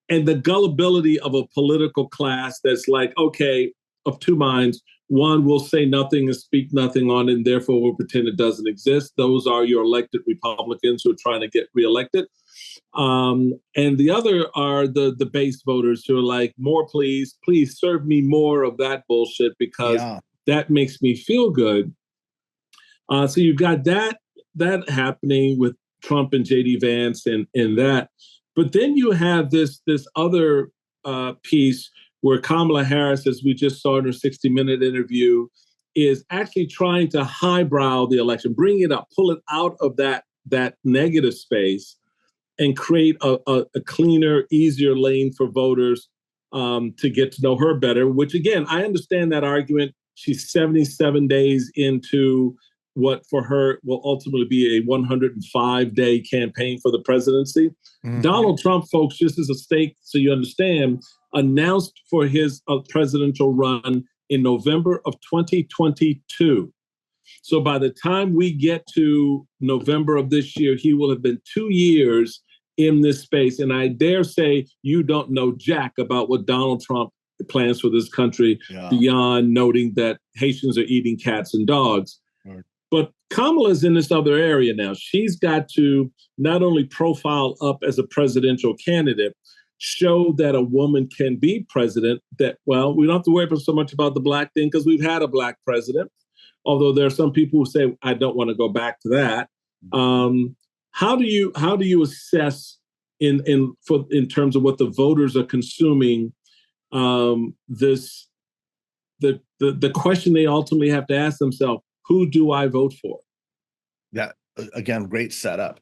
the gullibility of a political class that's like, okay, of two minds. One, will say nothing and speak nothing on it, and therefore will pretend it doesn't exist. Those are your elected Republicans who are trying to get reelected. And the other are the base voters who are like, more please serve me more of that bullshit because that makes me feel good. So you've got that happening with Trump and J.D. Vance and that. But then you have this other piece where Kamala Harris, as we just saw in her 60-minute interview, is actually trying to highbrow the election, bring it up, pull it out of that negative space and create a cleaner, easier lane for voters to get to know her better, which, again, I understand that argument. She's 77 days into what for her will ultimately be a 105-day campaign for the presidency. Mm-hmm. Donald Trump, folks, just as a stake, so you understand, announced for his presidential run in November of 2022. So by the time we get to November of this year, he will have been 2 years in this space. And I dare say you don't know jack about what Donald Trump plans for this country beyond noting that Haitians are eating cats and dogs. Right. But Kamala's in this other area now. She's got to not only profile up as a presidential candidate, show that a woman can be president, that, well, we don't have to worry so much about the black thing because we've had a black president. Although there are some people who say, I don't want to go back to that. How do you assess in terms of what the voters are consuming the question they ultimately have to ask themselves, who do I vote for? Yeah, again, great setup.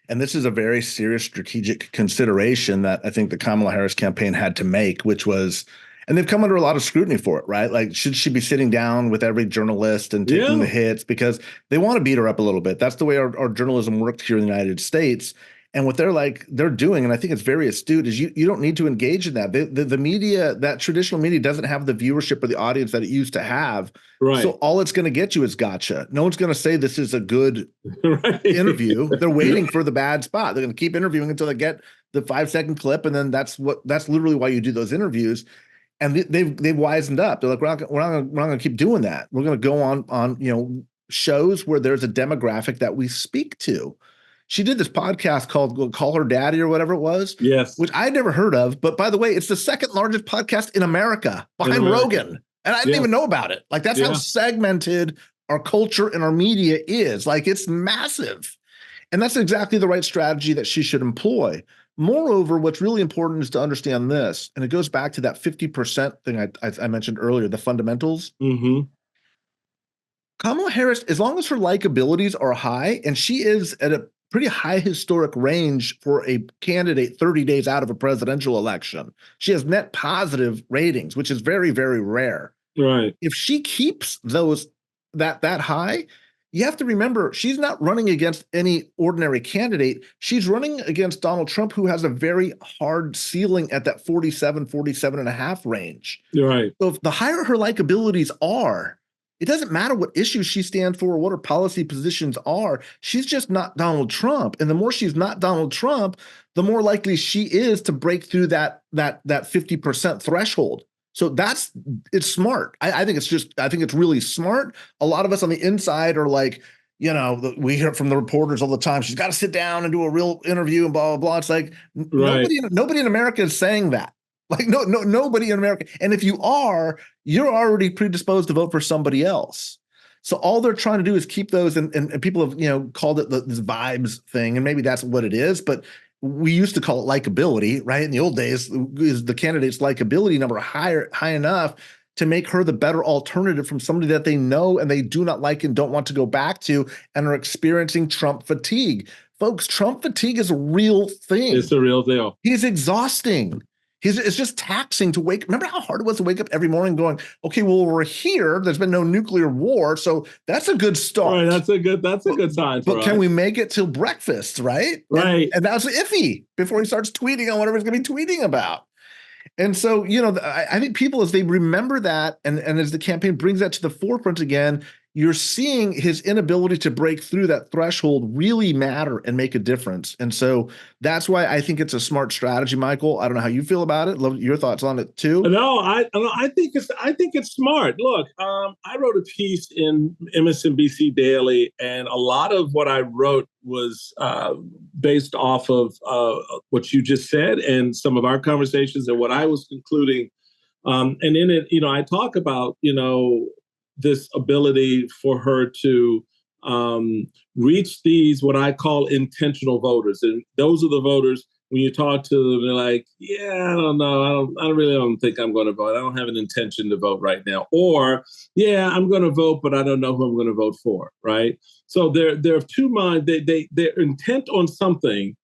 And this is a very serious strategic consideration that I think the Kamala Harris campaign had to make, which was, and they've come under a lot of scrutiny for it, right? Like, should she be sitting down with every journalist and taking the hits? Because they want to beat her up a little bit. That's the way our journalism worked here in the United States. And what they're doing, and I think it's very astute, is you don't need to engage in that. The media, that traditional media, doesn't have the viewership or the audience that it used to have. Right. So all it's going to get you is gotcha. No one's going to say this is a good interview. They're waiting for the bad spot. They're going to keep interviewing until they get the 5-second clip, and then that's literally why you do those interviews. And they've wisened up. They're like, we're not going to keep doing that. We're going to go on shows where there's a demographic that we speak to. She did this podcast called Call Her Daddy or whatever it was. Yes. Which I'd never heard of. But by the way, it's the second largest podcast in America behind Rogan. And I didn't even know about it. Like, that's how segmented our culture and our media is. Like, it's massive. And that's exactly the right strategy that she should employ. Moreover, what's really important is to understand this, and it goes back to that 50% thing I mentioned earlier, the fundamentals. Mm-hmm. Kamala Harris, as long as her likabilities are high, and she is at a pretty high historic range for a candidate 30 days out of a presidential election. She has net positive ratings, which is very, very rare. Right. If she keeps those that high, you have to remember she's not running against any ordinary candidate. She's running against Donald Trump, who has a very hard ceiling at that 47 and a half range. Right. So if the higher her likabilities are, it doesn't matter what issues she stands for or what her policy positions are. She's just not Donald Trump. And the more she's not Donald Trump, the more likely she is to break through that 50% threshold. So it's smart. I think it's really smart. A lot of us on the inside are like, we hear from the reporters all the time, she's got to sit down and do a real interview and blah, blah, blah. It's like, nobody in America is saying that. Like, nobody in America. And if you are, you're already predisposed to vote for somebody else. So all they're trying to do is keep those, and people have, called it this vibes thing, and maybe that's what it is, but we used to call it likability, right? In the old days, is the candidate's likability number high enough to make her the better alternative from somebody that they know and they do not like and don't want to go back to and are experiencing Trump fatigue. Folks, Trump fatigue is a real thing. It's a real deal. He's exhausting. It's just taxing to wake. Remember how hard it was to wake up every morning going, okay, well, we're here. There's been no nuclear war. So that's a good start. Right, that's a good sign. But can we make it till breakfast, right? Right. And that's iffy before he starts tweeting on whatever he's going to be tweeting about. And so, I think people, as they remember that, and as the campaign brings that to the forefront again, you're seeing his inability to break through that threshold really matter and make a difference. And so that's why I think it's a smart strategy, Michael. I don't know how you feel about it. Love your thoughts on it too. No, I think it's smart. Look, I wrote a piece in MSNBC Daily, and a lot of what I wrote was based off of what you just said and some of our conversations and what I was concluding. And in it, I talk about, this ability for her to reach these, what I call intentional voters. And those are the voters, when you talk to them, they're like, yeah, I don't know. I don't think I'm going to vote. I don't have an intention to vote right now. Or, yeah, I'm going to vote, but I don't know who I'm going to vote for, right? So they're of two minds. They're intent on something,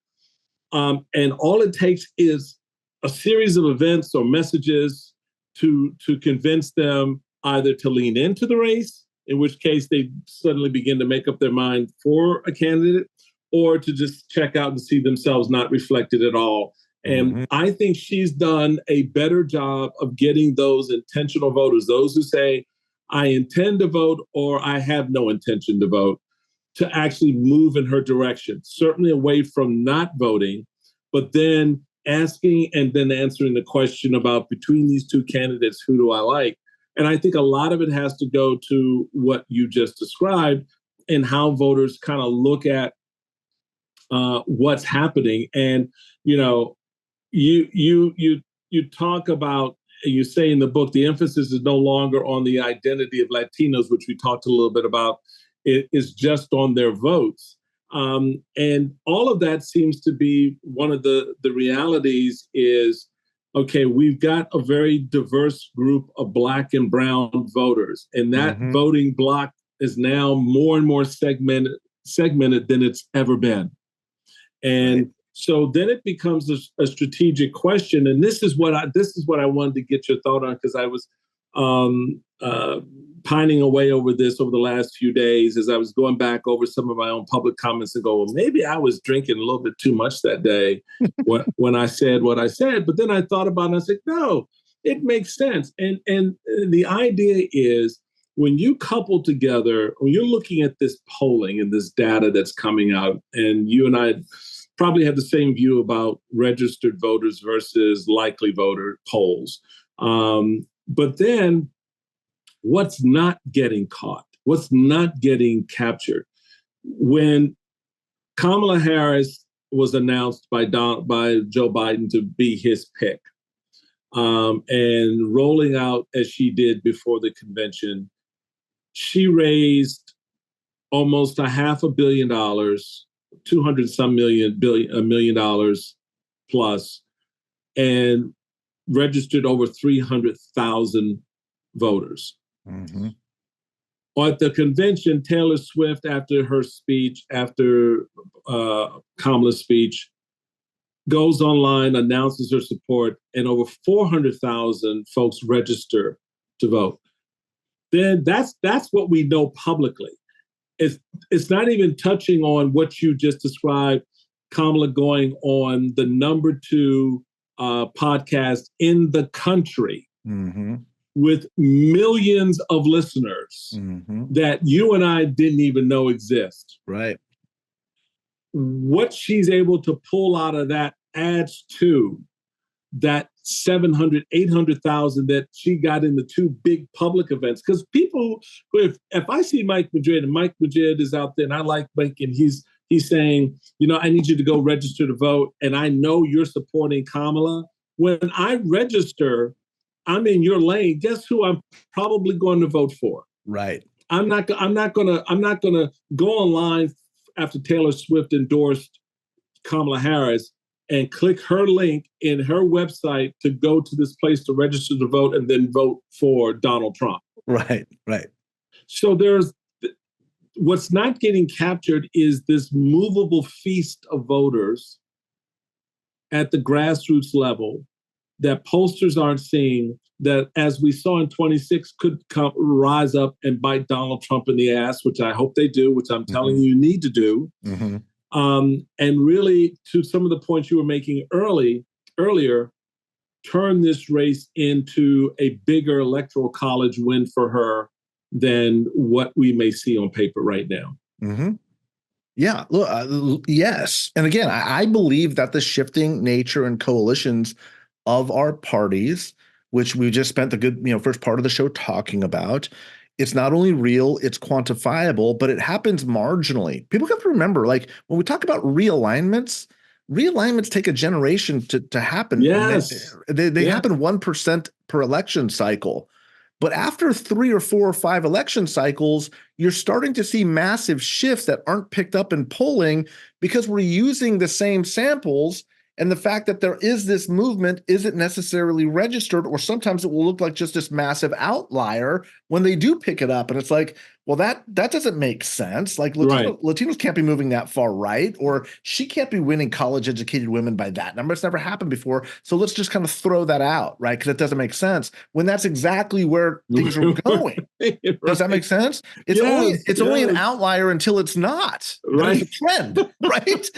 and all it takes is a series of events or messages to convince them either to lean into the race in which case they suddenly begin to make up their mind for a candidate, or to just check out and see themselves not reflected at all. And I think she's done a better job of getting those intentional voters, those who say, I intend to vote or I have no intention to vote, to actually move in her direction, certainly away from not voting, but then asking and then answering the question about between these two candidates, who do I like? And I think a lot of it has to go to what you just described and how voters kind of look at what's happening. And, you know, you talk about, you say in the book, the emphasis is no longer on the identity of Latinos, which we talked a little bit about. It is just on their votes. And all of that seems to be one of the realities is, okay, we've got a very diverse group of Black and brown voters, and that voting bloc is now more and more segmented than it's ever been. And so then it becomes a strategic question, and this is what I wanted to get your thought on, because I was pining away over this over the last few days as I was going back over some of my own public comments and go, well, maybe I was drinking a little bit too much that day when I said what I said. But then I thought about it and I said, no, it makes sense. And the idea is, when you couple together, when you're looking at this polling and this data that's coming out, and you and I probably have the same view about registered voters versus likely voter polls. But then what's not getting caught? What's not getting captured? When Kamala Harris was announced by Joe Biden to be his pick, and rolling out as she did before the convention, she raised almost $500 million, 200 some million, $1 million plus, and registered over 300,000 voters. At the convention, Taylor Swift, after her speech, after Kamala's speech, goes online, announces her support, and over 400,000 folks register to vote. Then that's what we know publicly. It's not even touching on what you just described, Kamala going on the #2 podcast in the country with millions of listeners that you and I didn't even know exist. Right. What she's able to pull out of that adds to that 700, 800,000 that she got in the two big public events. Because people, if I see Mike Madrid, and Mike Madrid is out there, and I like Mike, and he's saying, you know, I need you to go register to vote, and I know you're supporting Kamala. When I register, I'm in your lane. Guess who I'm probably going to vote for? Right. I'm not gonna go online after Taylor Swift endorsed Kamala Harris and click her link in her website to go to this place to register to vote and then vote for Donald Trump. Right. So what's not getting captured is this movable feast of voters at the grassroots level that posters aren't seeing, that, as we saw in 26, could rise up and bite Donald Trump in the ass, which I hope they do, which I'm telling you need to do. And really, to some of the points you were making earlier, turn this race into a bigger electoral college win for her than what we may see on paper right now. Yeah, look, yes. And again, I believe that the shifting nature and coalitions of our parties, which we just spent the good, first part of the show talking about, it's not only real, it's quantifiable, but it happens marginally. People have to remember, like, when we talk about realignments take a generation to happen. Yes. They happen 1% per election cycle. But after 3 or 4 or 5 election cycles, you're starting to see massive shifts that aren't picked up in polling because we're using the same samples. And the fact that there is this movement isn't necessarily registered, or sometimes it will look like just this massive outlier when they do pick it up. And it's like, well, that doesn't make sense. Like Right. Latinos can't be moving that far right, or she can't be winning college-educated women by that number. It's never happened before. So let's just kind of throw that out, right? Because it doesn't make sense when that's exactly where things are going. Right. Does that make sense? It's only an outlier until it's not. Right. It's a trend, right?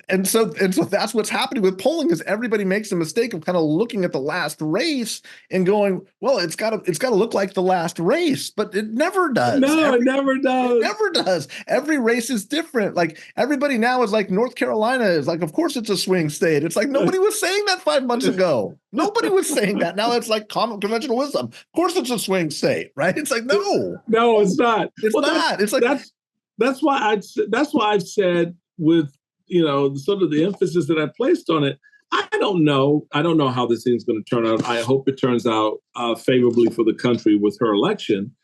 and so that's what's happening with polling is everybody makes the mistake of kind of looking at the last race and going, well, it's got to look like the last race, but it never does. No, it never does. It never does. Every race is different. Like everybody now is like North Carolina is like, of course it's a swing state. It's like nobody was saying that 5 months ago. Nobody was saying that. Now it's like common conventional wisdom. Of course it's a swing state, right? It's like no, it's not. It's not. It's like that's why I've said with sort of the emphasis that I placed on it. I don't know how this thing's going to turn out. I hope it turns out favorably for the country with her election.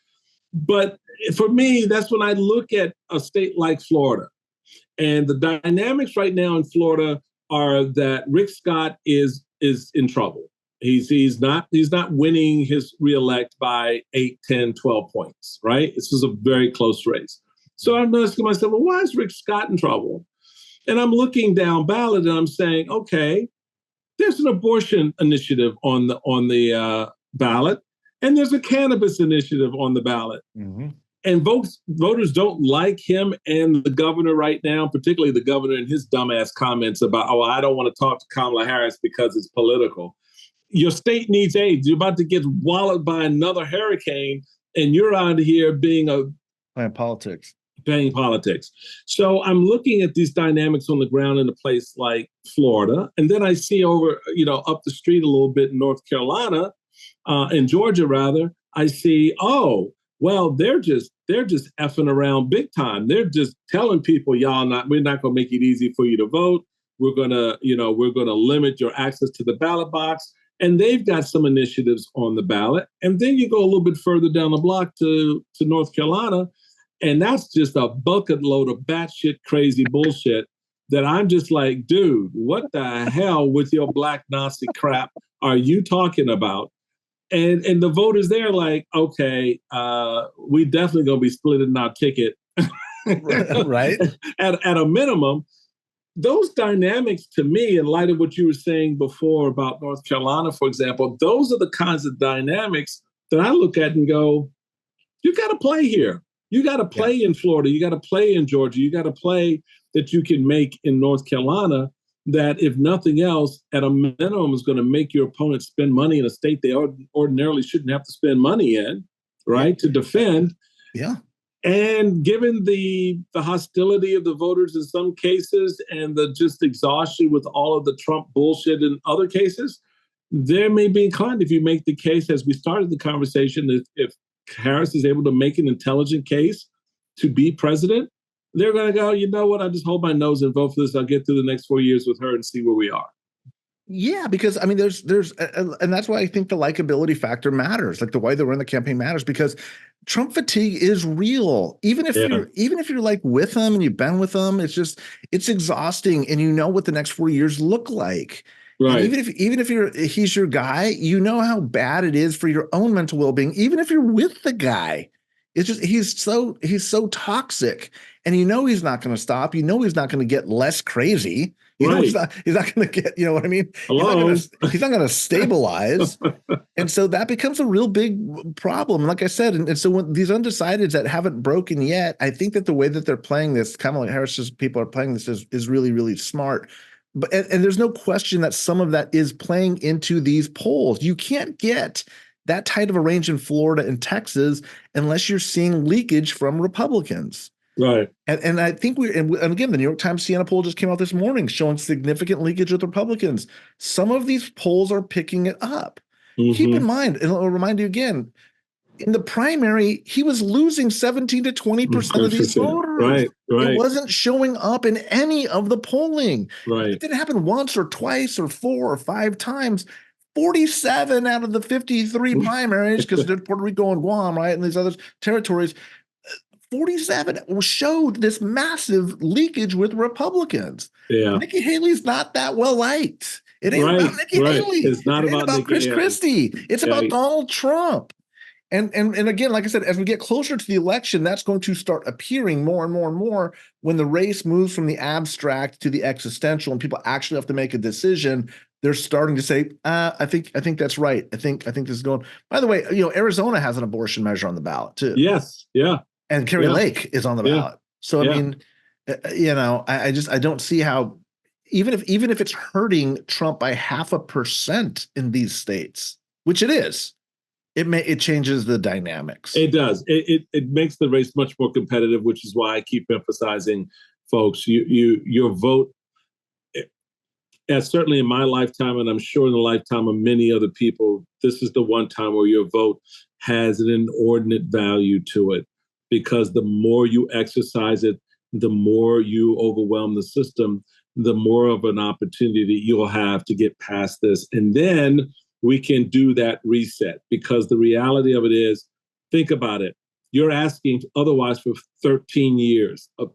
But for me, that's when I look at a state like Florida, and the dynamics right now in Florida are that Rick Scott is in trouble. He's not winning his reelect by 8, 10, 12 points, right? This is a very close race. So I'm asking myself, well, why is Rick Scott in trouble? And I'm looking down ballot and I'm saying, okay, there's an abortion initiative on the ballot, and there's a cannabis initiative on the ballot. Mm-hmm. And voters don't like him and the governor right now, particularly the governor and his dumbass comments about, oh, I don't want to talk to Kamala Harris because it's political. Your state needs aid. You're about to get walloped by another hurricane, and you're out here playing politics. So I'm looking at these dynamics on the ground in a place like Florida. And then I see over, up the street a little bit in North Carolina, in Georgia rather, I see, oh, well, they're just effing around big time. They're just telling people, we're not going to make it easy for you to vote. We're going to limit your access to the ballot box. And they've got some initiatives on the ballot. And then you go a little bit further down the block to North Carolina, and that's just a bucket load of batshit crazy bullshit that I'm just like, dude, what the hell with your black Nazi crap are you talking about? And the voters there like, okay, we definitely gonna be splitting our ticket. Right. At a minimum, those dynamics to me, in light of what you were saying before about North Carolina, for example, those are the kinds of dynamics that I look at and go, you got to play here. You got to play in Florida. You got to play in Georgia. You got to play that you can make in North Carolina that, if nothing else, at a minimum is going to make your opponent spend money in a state they ordinarily shouldn't have to spend money in, right, to defend. Yeah. And given the hostility of the voters in some cases and the just exhaustion with all of the Trump bullshit in other cases, there may be inclined, if you make the case, as we started the conversation, if Harris is able to make an intelligent case to be president, they're going to go, you know what, I just hold my nose and vote for this. I'll get through the next 4 years with her and see where we are. Yeah, because I mean, there's, and that's why I think the likability factor matters. Like the way they run the campaign matters, because Trump fatigue is real. Even if you're like with them and you've been with them, it's exhausting, and you know what the next 4 years look like. Right. And even if he's your guy, you know how bad it is for your own mental well-being. Even if you're with the guy, it's just he's so toxic, and you know he's not going to stop. You know he's not going to get less crazy. You know he's not going to get, you know what I mean? Hello? He's not going to stabilize. And so that becomes a real big problem. Like I said, and so when these undecideds that haven't broken yet, I think that the way that they're playing this, Kamala Harris's people are playing this is really, really smart. But and there's no question that some of that is playing into these polls. You can't get that tight of a range in Florida and Texas unless you're seeing leakage from Republicans. Right. And I think and again, the New York Times Siena poll just came out this morning showing significant leakage with Republicans. Some of these polls are picking it up. Mm-hmm. Keep in mind, and I'll remind you again, in the primary, he was losing 17 to 20% of these voters. Right. It wasn't showing up in any of the polling. Right. It didn't happen once or twice or 4 or 5 times. 47 out of the 53 primaries, because there's Puerto Rico and Guam, right, and these other territories, 47 showed this massive leakage with Republicans. Yeah. Nikki Haley's not that well liked. It ain't about Nikki Haley. It's not about Chris Christie. It's about Donald Trump. And again, like I said, as we get closer to the election, that's going to start appearing more and more and more when the race moves from the abstract to the existential, and people actually have to make a decision. They're starting to say, I think that's right. I think this is going. By the way, Arizona has an abortion measure on the ballot too. Yes, yeah. And Kerry Lake is on the ballot. So I mean, I don't see how, even if it's hurting Trump by 0.5% in these states, which it is, it changes the dynamics. It does. It makes the race much more competitive, which is why I keep emphasizing, folks, your vote. Certainly in my lifetime, and I'm sure in the lifetime of many other people, this is the one time where your vote has an inordinate value to it, because the more you exercise it, the more you overwhelm the system, the more of an opportunity you'll have to get past this. And then we can do that reset, because the reality of it is, think about it. You're asking otherwise for 13 years of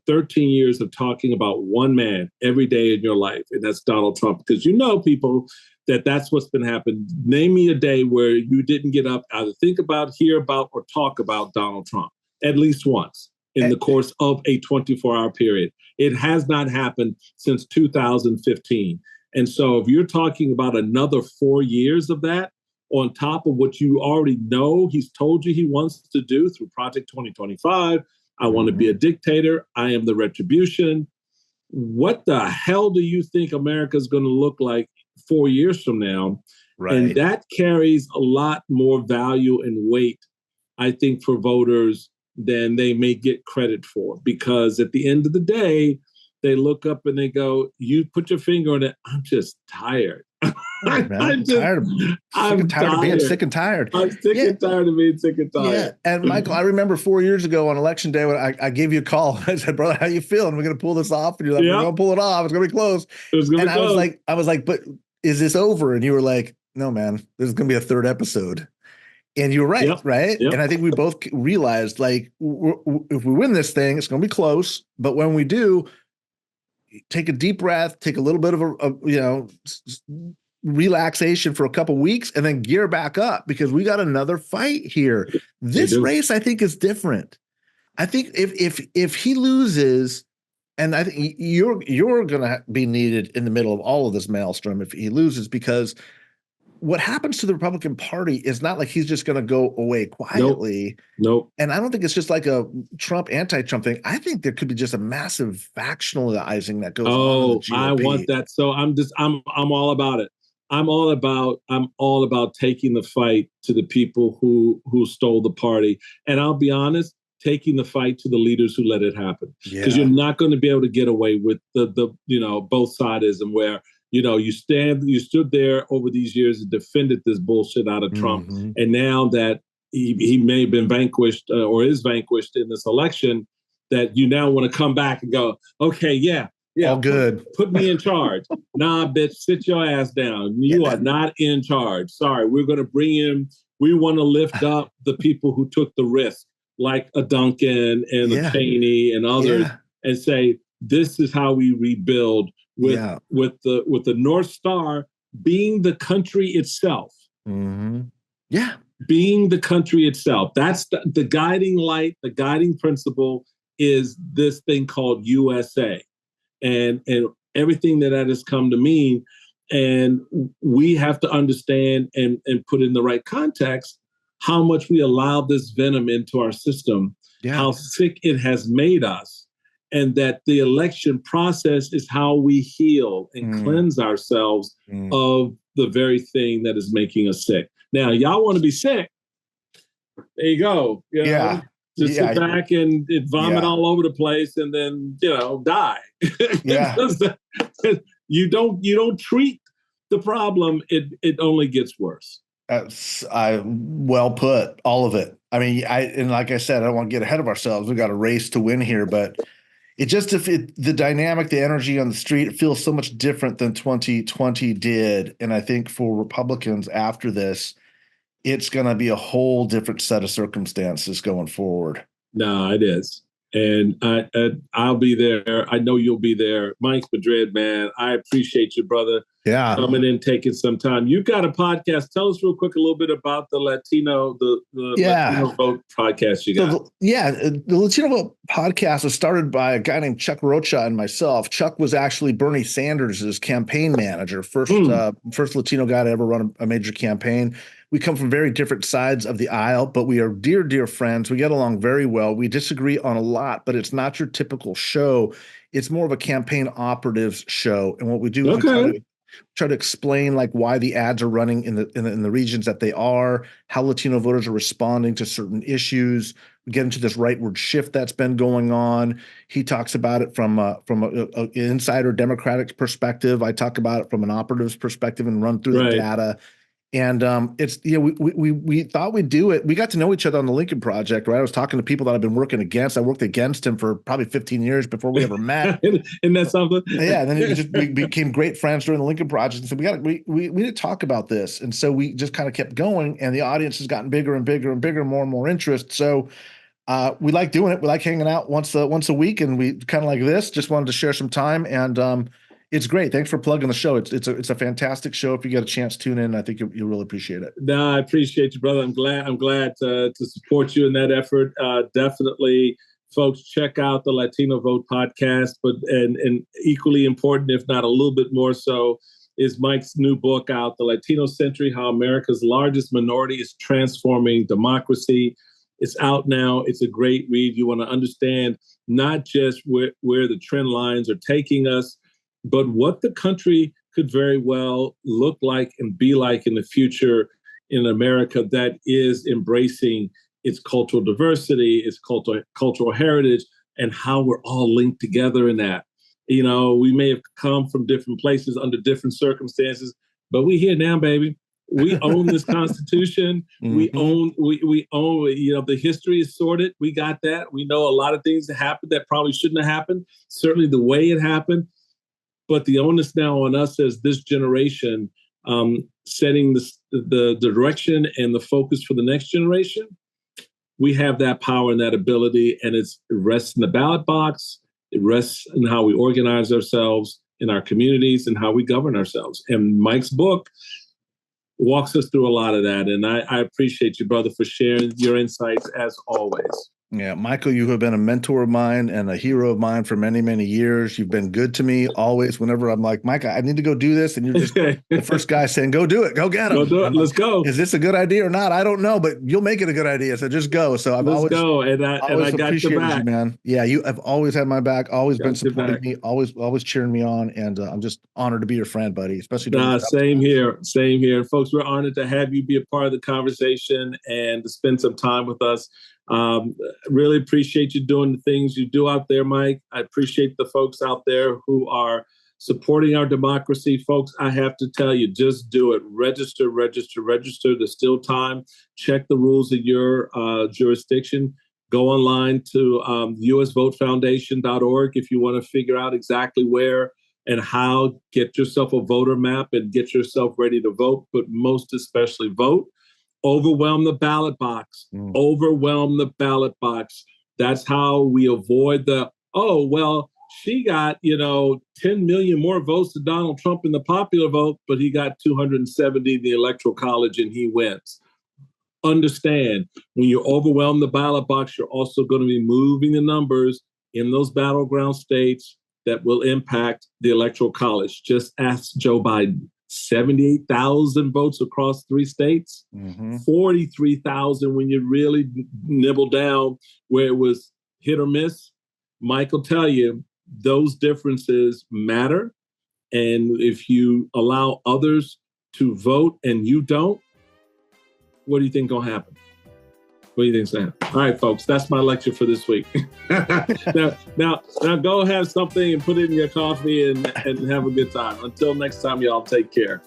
talking about one man every day in your life, and that's Donald Trump. Because people that's what's been happening. Name me a day where you didn't get up, either think about, hear about, or talk about Donald Trump at least once in the course of a 24-hour period. It has not happened since 2015. And so if you're talking about another 4 years of that, on top of what you already know he's told you he wants to do through Project 2025, I want to be a dictator, I am the retribution. What the hell do you think America is going to look like 4 years from now? Right. And that carries a lot more value and weight, I think, for voters than they may get credit for. Because at the end of the day, they look up and they go, you put your finger on it, I'm just tired. I'm tired of being sick and tired. I'm sick and tired of being sick and tired. Yeah. And Michael, I remember 4 years ago on election day when I gave you a call. I said, brother, how you feeling? We're going to pull this off. And you're like, we're going to pull it off. It's going to be close. I was like, but is this over? And you were like, no, man, there's going to be a third episode. And you're right, right? Yep. And I think we both realized, like, if we win this thing, it's going to be close. But when we do, take a deep breath, take a little bit of a relaxation for a couple weeks, and then gear back up, because we got another fight here. This race, I think, is different. I think if he loses, and I think you're going to be needed in the middle of all of this maelstrom if he loses, because what happens to the Republican Party is not like he's just going to go away quietly. Nope. And I don't think it's just like a Trump, anti-Trump thing. I think there could be just a massive factionalizing that goes on. Oh, I want that. So I'm all about it. I'm all about taking the fight to the people who stole the party. And I'll be honest, taking the fight to the leaders who let it happen. Because you're not going to be able to get away with the both sidism, where you stood there over these years and defended this bullshit out of Trump. And now that he may have been vanquished or is vanquished in this election, that you now want to come back and go, okay, yeah, all good. Put me in charge. Nah, bitch, sit your ass down. You are not in charge. Sorry, we're going to bring in, we want to lift up the people who took the risk, like a Duncan and a Cheney and others, and say, this is how we rebuild with the North Star being the country itself. Yeah. Being the country itself. That's the guiding light, the guiding principle is this thing called USA. And everything that has come to mean. And we have to understand and put in the right context how much we allow this venom into our system, how sick it has made us, and that the election process is how we heal and cleanse ourselves of the very thing that is making us sick. Now, y'all want to be sick? There you go. Just sit back and vomit all over the place, and then die. You don't treat the problem; it only gets worse. Well put, all of it. I mean, and like I said, I don't want to get ahead of ourselves. We've got a race to win here, but the dynamic, the energy on the street, it feels so much different than 2020 did. And I think for Republicans after this, it's going to be a whole different set of circumstances going forward. No, it is. And I'll be there. I know you'll be there. Mike Madrid, man, I appreciate you, brother. Yeah. Coming in, taking some time. You've got a podcast. Tell us real quick a little bit about the Latino Vote podcast you got. The Latino Vote podcast was started by a guy named Chuck Rocha and myself. Chuck was actually Bernie Sanders' campaign manager, first Latino guy to ever run a major campaign. We come from very different sides of the aisle, but we are dear, dear friends. We get along very well. We disagree on a lot, but it's not your typical show. It's more of a campaign operatives show. And what we do is try to explain like why the ads are running in the regions that they are, how Latino voters are responding to certain issues. We get into this rightward shift that's been going on. He talks about it from an insider Democratic perspective. I talk about it from an operatives perspective and run through the data. And it's we thought we'd do it. We got to know each other on the Lincoln Project, right? I was talking to people that I've been working against. I worked against him for probably 15 years before we ever met. Isn't that something? Yeah, and then we became great friends during the Lincoln Project. And so we need to talk about this. And so we just kind of kept going, and the audience has gotten bigger and bigger and bigger, more and more interest. So we like doing it. We like hanging out once a week, and we kind of like this. Just wanted to share some time, and it's great. Thanks for plugging the show. It's a fantastic show. If you get a chance, tune in. I think you'll really appreciate it. No, I appreciate you, brother. I'm glad to support you in that effort. Definitely, folks, check out the Latino Vote podcast. But and equally important, if not a little bit more so, is Mike's new book out, The Latino Century: How America's Largest Minority is Transforming Democracy. It's out now. It's a great read. You want to understand not just where the trend lines are taking us, but what the country could very well look like and be like in the future in America that is embracing its cultural diversity, its cultural heritage, and how we're all linked together in that. You know, we may have come from different places under different circumstances, but we here now, baby. We own this Constitution. Mm-hmm. We own, you know, the history is sorted. We got that. We know a lot of things that happened that probably shouldn't have happened, certainly the way it happened. But the onus now on us as this generation, setting the direction and the focus for the next generation, we have that power and that ability, and it rests in the ballot box. It rests in how we organize ourselves in our communities and how we govern ourselves. And Mike's book walks us through a lot of that. And I appreciate you, brother, for sharing your insights as always. Yeah, Michael, you have been a mentor of mine and a hero of mine for many, many years. You've been good to me always. Whenever I'm like, Mike, I need to go do this, and you're just the first guy saying, go do it, go get him. Go do it. Let's go. Is this a good idea or not? I don't know, but you'll make it a good idea. So just go. So I've always go. And I got your back, you, man. Yeah, you have always had my back, always been supporting me, always cheering me on, and I'm just honored to be your friend, buddy. Especially same here. And folks, we're honored to have you be a part of the conversation and to spend some time with us. Really appreciate you doing the things you do out there, Mike. I appreciate the folks out there who are supporting our democracy. Folks, I have to tell you, just do it. Register. There's still time. Check the rules of your jurisdiction. Go online to usvotefoundation.org if you want to figure out exactly where and how. Get yourself a voter map and get yourself ready to vote, but most especially vote. Overwhelm the ballot box. Overwhelm the ballot box. That's how we avoid she got, 10 million more votes than Donald Trump in the popular vote, but he got 270 in the Electoral College and he wins. Understand, when you overwhelm the ballot box, you're also going to be moving the numbers in those battleground states that will impact the Electoral College. Just ask Joe Biden. 78,000 votes across 3 states, 43,000 when you really nibble down where it was hit or miss. Mike will tell you those differences matter. And if you allow others to vote and you don't, what do you think going to happen? What do you think's going to happen? All right, folks, that's my lecture for this week. now go have something and put it in your coffee and have a good time. Until next time, y'all, take care.